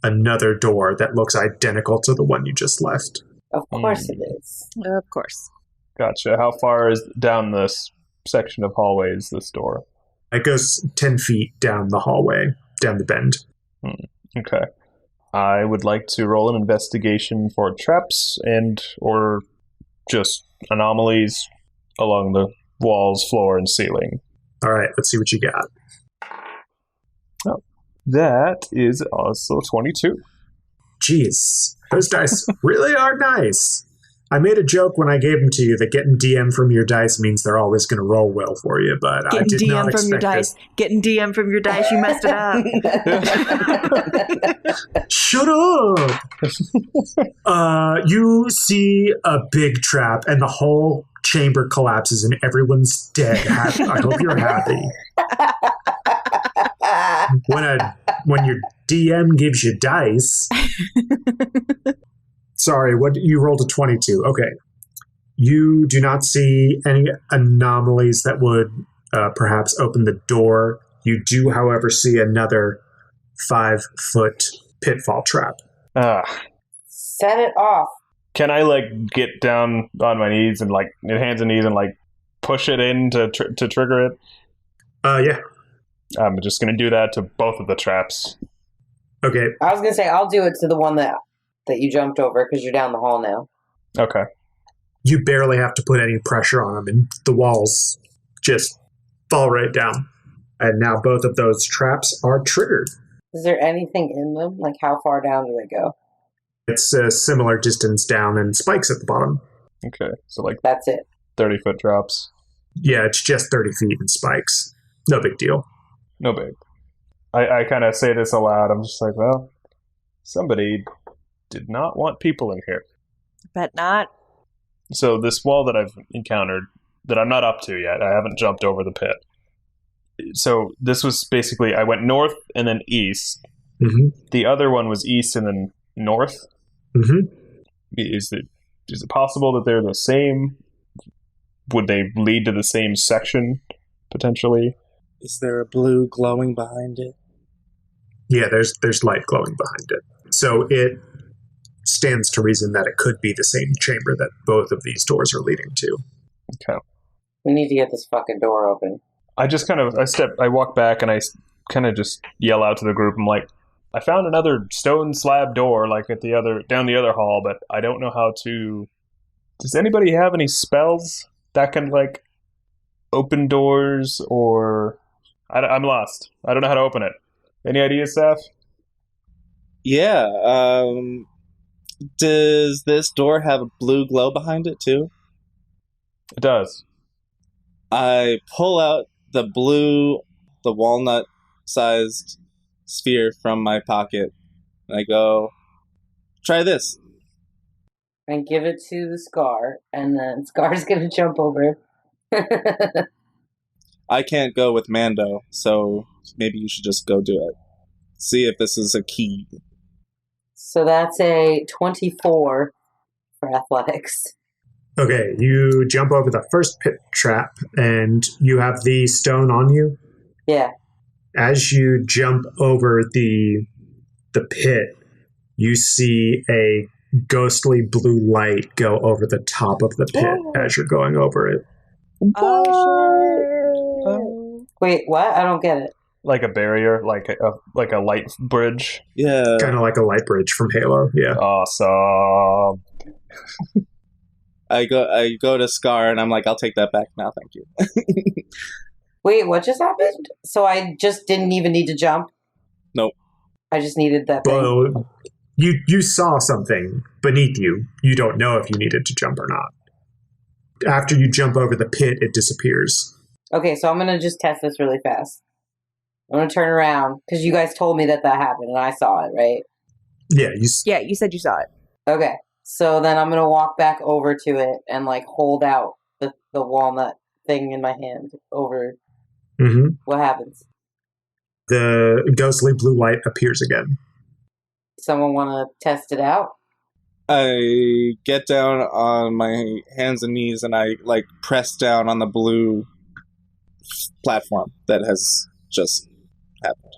another door that looks identical to the one you just left. Of course it is. Of course. Gotcha. How far is down this section of hallway is this door? It goes 10 feet down the hallway, down the bend. Okay. I would like to roll an investigation for traps or just anomalies along the walls, floor, and ceiling. All right, let's see what you got. Oh, that is also 22. Jeez, those dice really are nice. I made a joke when I gave them to you that getting DM from your dice means they're always going to roll well for you, but I did not expect from your dice. Getting DM from your dice, you messed it up. Shut up! You see a big trap, and the whole chamber collapses, and everyone's dead. I hope you're happy. When your DM gives you dice... Sorry, you rolled a 22. Okay. You do not see any anomalies that would perhaps open the door. You do, however, see another 5-foot pitfall trap. Set it off. Can I get down on my knees and hands and knees and push it in to trigger it? Yeah. I'm just going to do that to both of the traps. Okay. I was going to say, I'll do it to the one that you jumped over because you're down the hall now. Okay. You barely have to put any pressure on them, and the walls just fall right down. And now both of those traps are triggered. Is there anything in them? Like, how far down do they go? It's a similar distance down and spikes at the bottom. Okay. So That's it. 30-foot drops. Yeah, it's just 30 feet and spikes. No big deal. No big. I kind of say this aloud. I'm just like, well, somebody did not want people in here. Bet not. So this wall that I've encountered, that I'm not up to yet, I haven't jumped over the pit. So this was basically, I went north and then east. Mm-hmm. The other one was east and then north. Mm-hmm. Is it possible that they're the same? Would they lead to the same section, potentially? Is there a blue glowing behind it? Yeah, there's light glowing behind it. So it stands to reason that it could be the same chamber that both of these doors are leading to. Okay. We need to get this fucking door open. I just I walk back and I kind of just yell out to the group. I'm like, I found another stone slab door, like down the other hall, but I don't know how to. Does anybody have any spells that can like open doors, or I'm lost. I don't know how to open it. Any ideas, Seth? Yeah. Does this door have a blue glow behind it too? It does. I pull out the walnut-sized sphere from my pocket, and I go, try this. And give it to the Scar, and then Scar's gonna jump over. I can't go with Mando, so maybe you should just go do it. See if this is a key. So that's a 24 for athletics. Okay, you jump over the first pit trap, and you have the stone on you. Yeah. As you jump over the pit, you see a ghostly blue light go over the top of the pit as you're going over it. Oh, Wait, what? I don't get it. Like a barrier, like a light bridge. Yeah. Kind of like a light bridge from Halo, yeah. Awesome. I go to Scar, and I'm like, I'll take that back now, thank you. Wait, what just happened? So I just didn't even need to jump? Nope. I just needed that thing. Well, you saw something beneath you. You don't know if you needed to jump or not. After you jump over the pit, it disappears. Okay, so I'm going to just test this really fast. I'm going to turn around, because you guys told me that happened, and I saw it, right? Yeah, yeah, you said you saw it. Okay, so then I'm going to walk back over to it and, like, hold out the walnut thing in my hand over. Mm-hmm. What happens? The ghostly blue light appears again. Someone want to test it out? I get down on my hands and knees, and I, like, press down on the blue platform that has just happened.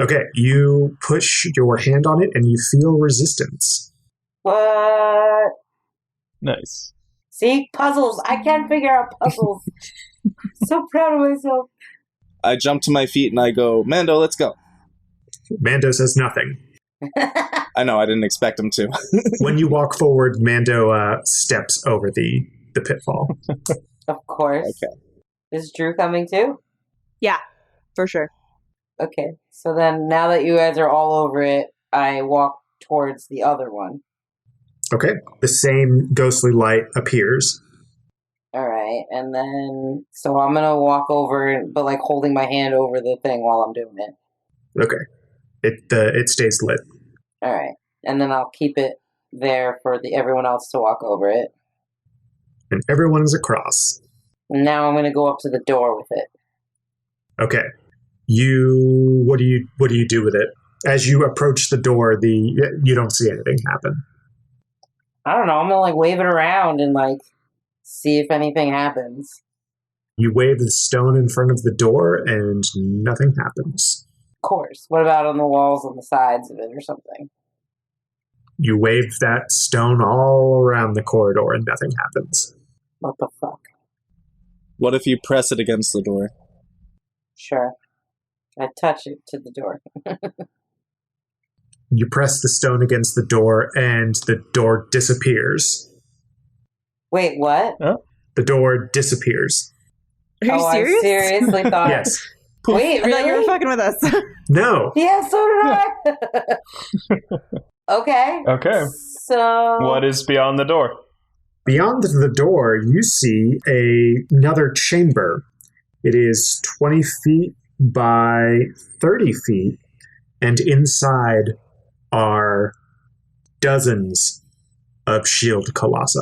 Okay, you push your hand on it, and you feel resistance. What? Nice. See? Puzzles. I can't figure out puzzles. So proud of myself. I jump to my feet, and I go, Mando, let's go. Mando says nothing. I know, I didn't expect him to. When you walk forward, Mando steps over the pitfall. Of course. Okay. Is Drew coming too? Yeah, for sure. Okay. So then now that you guys are all over it, I walk towards the other one. Okay. The same ghostly light appears. All right. And then, so I'm going to walk over, but like holding my hand over the thing while I'm doing it. Okay. It stays lit. All right. And then I'll keep it there for everyone else to walk over it. And everyone is across. And now I'm going to go up to the door with it. Okay. What do you do with it? As you approach the door, you don't see anything happen. I don't know. I'm going to like wave it around and like see if anything happens. You wave the stone in front of the door and nothing happens. Of course. What about on the walls on the sides of it or something? You wave that stone all around the corridor and nothing happens. What the fuck? What if you press it against the door? Sure. I touch it to the door. You press the stone against the door and the door disappears. Wait, what? The door disappears. Are you serious? I seriously thought... Yes. Wait, I thought you were really? fucking with us. No. Yeah, so did I. Okay. Okay. So... What is beyond the door? Beyond the door, you see another chamber. It is 20 feet by 30 feet, and inside are dozens of shield colossi.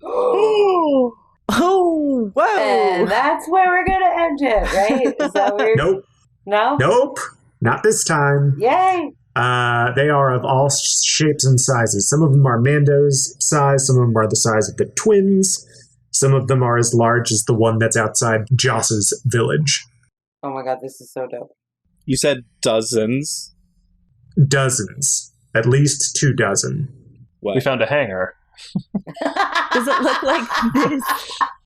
Oh, whoa! And that's where we're gonna end it, right? Is that where? Nope, No. nope, not this time. Yay! They are of all shapes and sizes. Some of them are Mando's size, some of them are the size of the twins, some of them are as large as the one that's outside Joss's village. Oh my god, this is so dope. You said dozens. Dozens. At least 2 dozen. We found a hangar. Does it look like this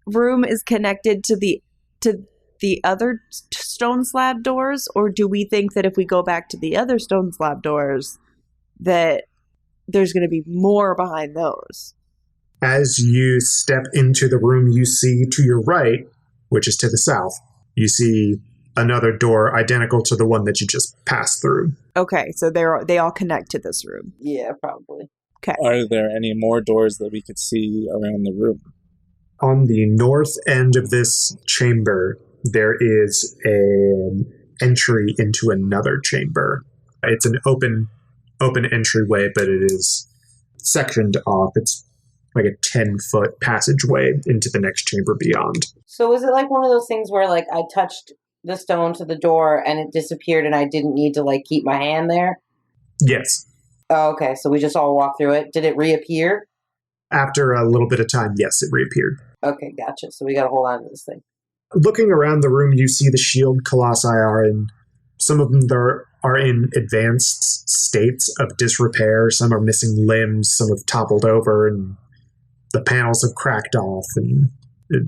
room is connected to the other stone slab doors, or do we think that if we go back to the other stone slab doors that there's going to be more behind those? As you step into the room, you see to your right, which is to the south, you see another door identical to the one that you just passed through. Okay, so they all connect to this room. Yeah, probably. Are there any more doors that we could see around the room? On the north end of this chamber, there is an entry into another chamber. It's an open entryway, but it is sectioned off. It's like a 10-foot passageway into the next chamber beyond. So is it like one of those things where like I touched the stone to the door and it disappeared and I didn't need to like keep my hand there? Yes. Oh, okay, so we just all walked through it. Did it reappear? After a little bit of time, yes, it reappeared. Okay, gotcha. So we gotta hold on to this thing. Looking around the room, you see the shield colossi are in, some of them are in advanced states of disrepair. Some are missing limbs, some have toppled over, and the panels have cracked off, and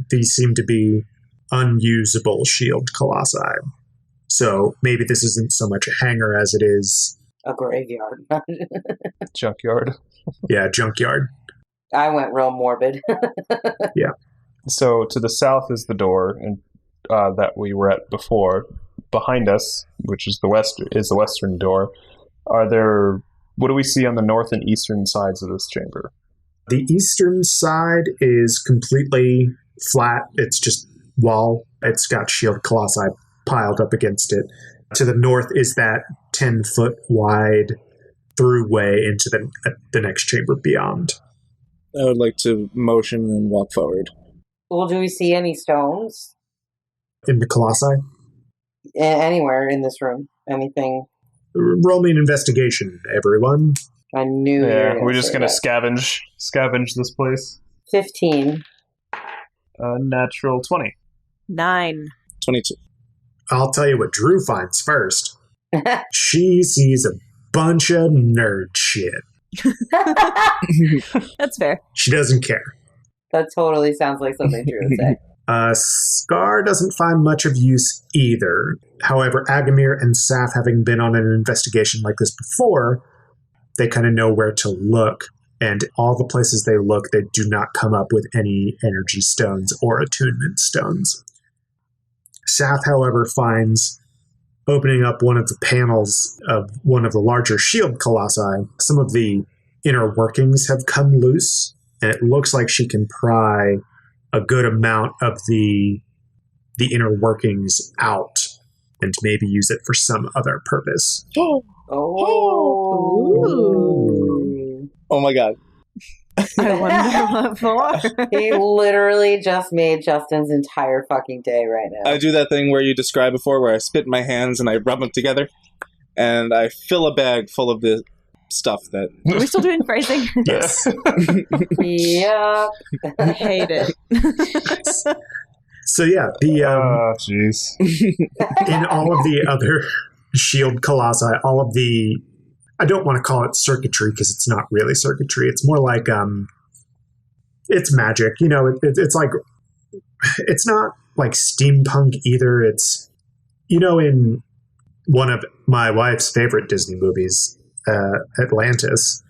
these seem to be unusable shield colossi. So maybe this isn't so much a hangar as it is... A graveyard. Junkyard. Yeah, junkyard. I went real morbid. So to the south is the door and that we were at before. Behind us, which is the western door. What do we see on the north and eastern sides of this chamber? The eastern side is completely flat. It's just wall. It's got shield colossi piled up against it. To the north is that 10-foot wide throughway into the next chamber beyond. I would like to motion and walk forward. Well, do we see any stones? In the colossi? Anywhere in this room? Anything? Roll me an investigation, everyone. I knew. Yeah, we're just gonna scavenge this place. 15. Natural 20. 9. 22. I'll tell you what Drew finds first. She sees a bunch of nerd shit. That's fair. She doesn't care. That totally sounds like something Drew would say. Scar doesn't find much of use either. However, Agamir and Saf, having been on an investigation like this before, they kind of know where to look. And all the places they look, they do not come up with any energy stones or attunement stones. Saf, however, finds, opening up one of the panels of one of the larger shield colossi, some of the inner workings have come loose, and it looks like she can pry a good amount of the inner workings out and maybe use it for some other purpose. Oh. Oh my god. I wonder what for. He literally just made Justin's entire fucking day right now. I do that thing where you described before where I spit in my hands and I rub them together and I fill a bag full of the stuff that... Are we still doing phrasing? Yes. Yep. I hate it. So yeah, Jeez. in all of the other shield colossi, all of the... I don't want to call it circuitry because it's not really circuitry. It's more like it's magic. You know, it's like it's not like steampunk either. It's, you know, in one of my wife's favorite Disney movies, Atlantis,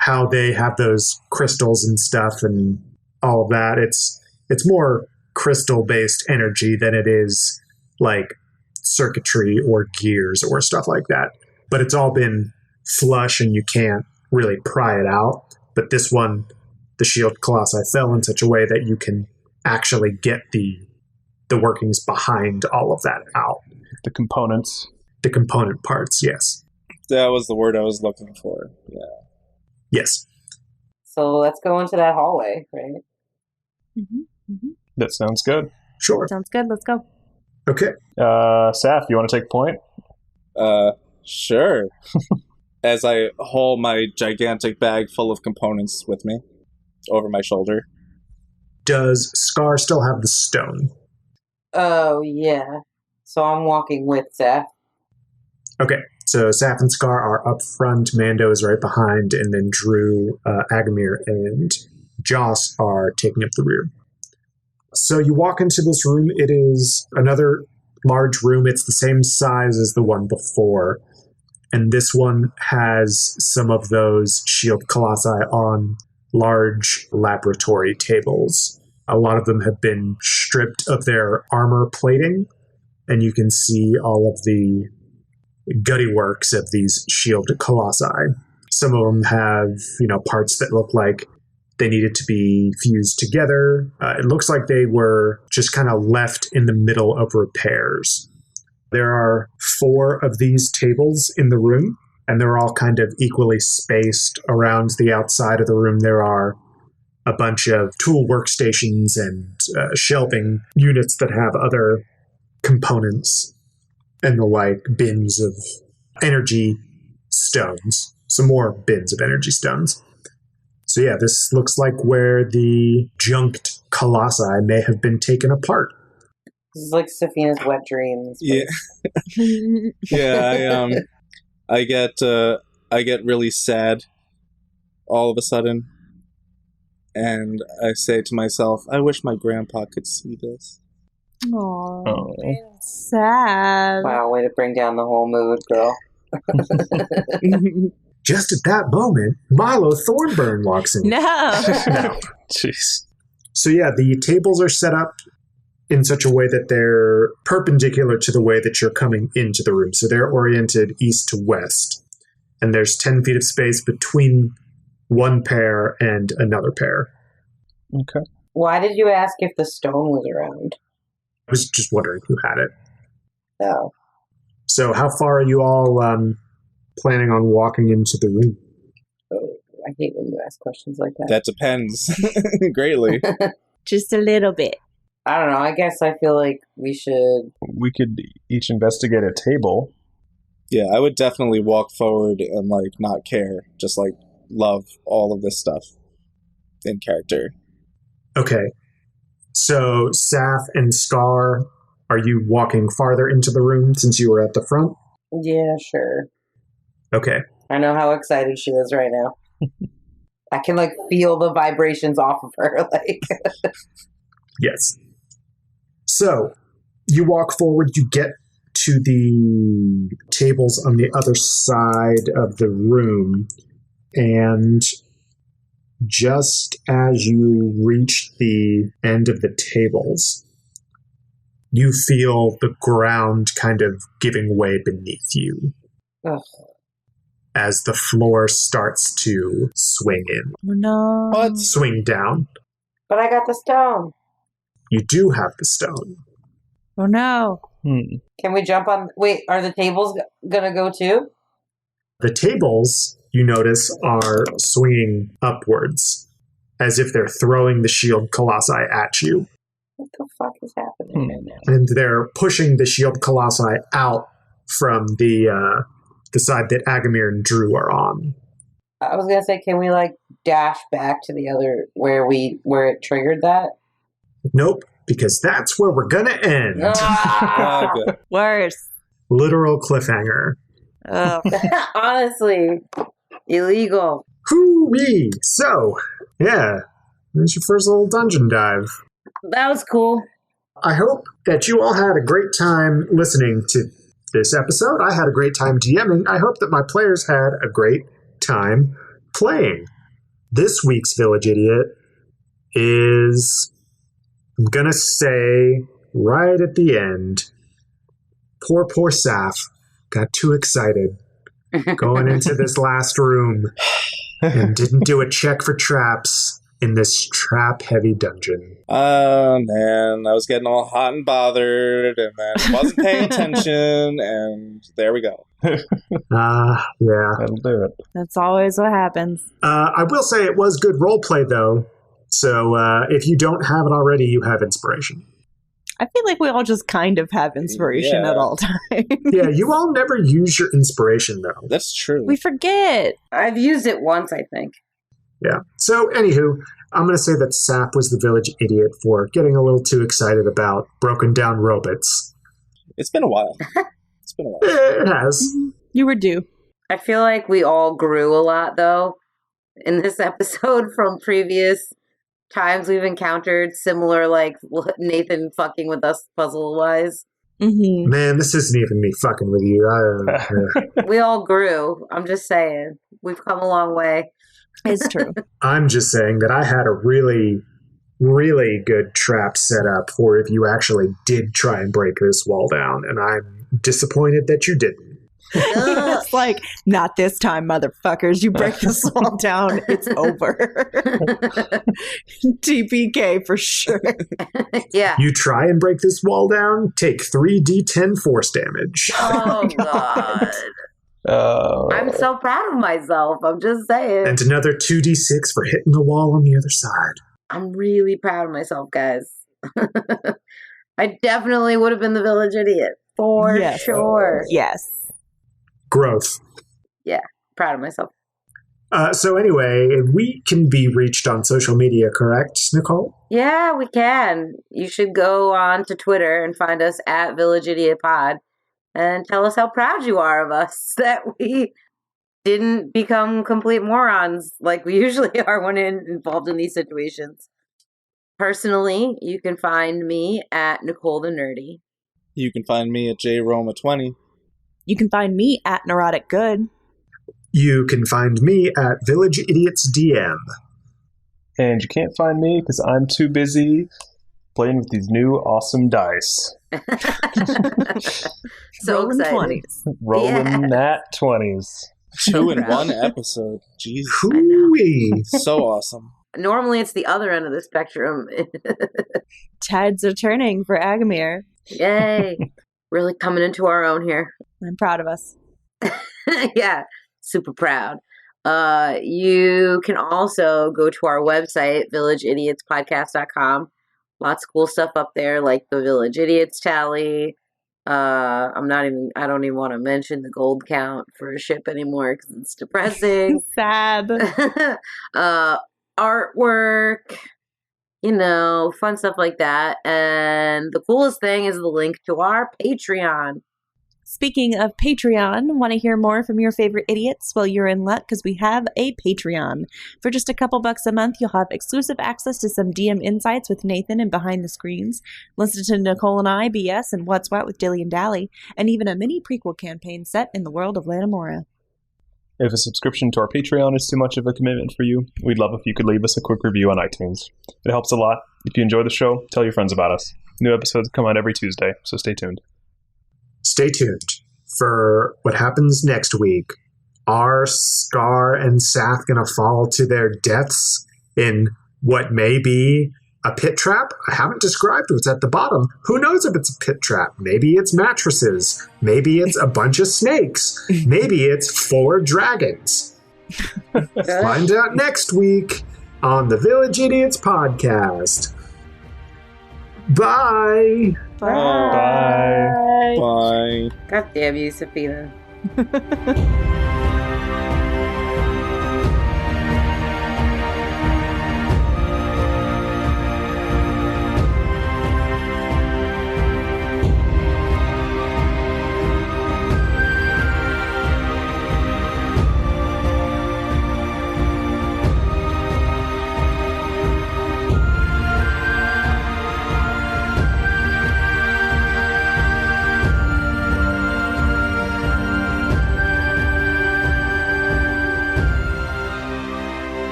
how they have those crystals and stuff and all of that. It's more crystal based energy than it is like circuitry or gears or stuff like that, but it's all been flush and you can't really pry it out. But this one, the shield colossi fell in such a way that you can actually get the workings behind all of that out. The components. The component parts, yes. That was the word I was looking for. Yeah. Yes. So let's go into that hallway, right? That sounds good. Sure. Sounds good. Let's go. Okay. Saf, you want to take point? Sure. As I haul my gigantic bag full of components with me over my shoulder. Does Scar still have the stone? Oh, yeah. So I'm walking with Seth. Okay. So Saf and Scar are up front, Mando is right behind, and then Drew, Agamir, and Joss are taking up the rear. So you walk into this room. It is another large room. It's the same size as the one before. And this one has some of those shield colossi on large laboratory tables. A lot of them have been stripped of their armor plating, and you can see all of the gutty works of these shield colossi. Some of them have, parts that look like they needed to be fused together. It looks like they were just kind of left in the middle of repairs. There are 4 of these tables in the room, and they're all kind of equally spaced around the outside of the room. There are a bunch of tool workstations and shelving units that have other components and the like, bins of energy stones. Some more bins of energy stones. So yeah, this looks like where the junked colossi may have been taken apart. This is like Safina's wet dreams. Yeah. Yeah, I get really sad all of a sudden. And I say to myself, I wish my grandpa could see this. Aww. Oh. Sad. Wow, way to bring down the whole mood, girl. Just at that moment, Milo Thornburn walks in. No. No. Jeez. So yeah, the tables are set up in such a way that they're perpendicular to the way that you're coming into the room. So they're oriented east to west. And there's 10 feet of space between one pair and another pair. Okay. Why did you ask if the stone was around? I was just wondering who had it. Oh. So how far are you all planning on walking into the room? Oh, I hate when you ask questions like that. That depends greatly. Just a little bit. I don't know. I guess I feel like we should... We could each investigate a table. Yeah, I would definitely walk forward and, not care. Just, love all of this stuff in character. Okay. So Saf and Scar, are you walking farther into the room since you were at the front? Yeah, sure. Okay. I know how excited she is right now. I can, feel the vibrations off of her, Yes. So, you walk forward, you get to the tables on the other side of the room, and just as you reach the end of the tables, you feel the ground kind of giving way beneath you. Ugh. As the floor starts to swing in. Oh, no. What? Swing down. But I got the stone. You do have the stone. Oh, no. Can we jump on... Wait, are the tables gonna go too? The tables, you notice, are swinging upwards, as if they're throwing the shield colossi at you. What the fuck is happening right now? And they're pushing the shield colossi out from the side that Agamir and Drew are on. I was gonna say, can we dash back to the other where it triggered that? Nope, because that's where we're gonna end. Ah! Okay. Worse. Literal cliffhanger. Oh. Honestly, illegal. Hoo-wee! So, yeah, there's your first little dungeon dive. That was cool. I hope that you all had a great time listening to this episode. I had a great time DMing. I hope that my players had a great time playing. This week's Village Idiot is, I'm gonna say, right at the end, poor Saf got too excited going into this last room and didn't do a check for traps in this trap-heavy dungeon. Oh, man. I was getting all hot and bothered, and then wasn't paying attention, and there we go. Yeah. That'll do it. That's always what happens. I will say it was good roleplay, though. So if you don't have it already, you have inspiration. I feel like we all just kind of have inspiration Yeah. at all times. Yeah, you all never use your inspiration, though. That's true. We forget. I've used it once, I think. Yeah. So, anywho, I'm going to say that Sap was the village idiot for getting a little too excited about broken down robots. It's been a while. It's been a while. It has. You were due. I feel like we all grew a lot, though, in this episode from previous times we've encountered similar, like, Nathan fucking with us puzzle-wise. Mm-hmm. Man, this isn't even me fucking with you. We all grew. I'm just saying. We've come a long way. It's true. I'm just saying that I had a really, really good trap set up for if you actually did try and break this wall down, and I'm disappointed that you didn't. It's like, not this time, motherfuckers. You break this wall down, it's over. TPK for sure. Yeah. You try and break this wall down, take 3d10 force damage. Oh, God. I'm so proud of myself. I'm just saying. And another 2d6 for hitting the wall on the other side. I'm really proud of myself, guys. I definitely would have been the village idiot. For Yes. sure. Yes. Growth. Proud of myself. So anyway, we can be reached on social media, correct, Nicole? Yeah, we can. You should go on to Twitter and find us at Village Idiot Pod and tell us how proud you are of us that we didn't become complete morons like we usually are when involved in these situations. Personally, you can find me at Nicole the Nerdy. You can find me at JRoma20. You can find me at Neurotic Good. You can find me at Village Idiots DM. And you can't find me because I'm too busy playing with these new awesome dice. So Rolling exciting. 20s. Rolling nat 20s. 2 in 1 episode. Jesus. Hooey! So awesome. Normally it's the other end of the spectrum. Tides are turning for Agamir. Yay. Really coming into our own here. I'm proud of us. Yeah, super proud. You can also go to our website, villageidiotspodcast.com. Lots of cool stuff up there, like the Village Idiots tally. I don't even want to mention the gold count for a ship anymore because it's depressing. Sad. Artwork, fun stuff like that. And the coolest thing is the link to our Patreon. Speaking of Patreon, want to hear more from your favorite idiots? Well, you're in luck because we have a Patreon. For just a couple bucks a month, you'll have exclusive access to some DM insights with Nathan and Behind the Screens, listen to Nicole and I BS and What's What with Dilly and Dally, and even a mini prequel campaign set in the world of Lanamora. If a subscription to our Patreon is too much of a commitment for you, we'd love if you could leave us a quick review on iTunes. It helps a lot. If you enjoy the show, tell your friends about us. New episodes come out every Tuesday, so stay tuned. Stay tuned for what happens next week. Are Scar and Saf going to fall to their deaths in what may be a pit trap? I haven't described what's at the bottom. Who knows if it's a pit trap? Maybe it's mattresses. Maybe it's a bunch of snakes. Maybe it's 4 dragons. Find out next week on the Village Idiots podcast. Bye. Bye. Bye. God damn you, Safina.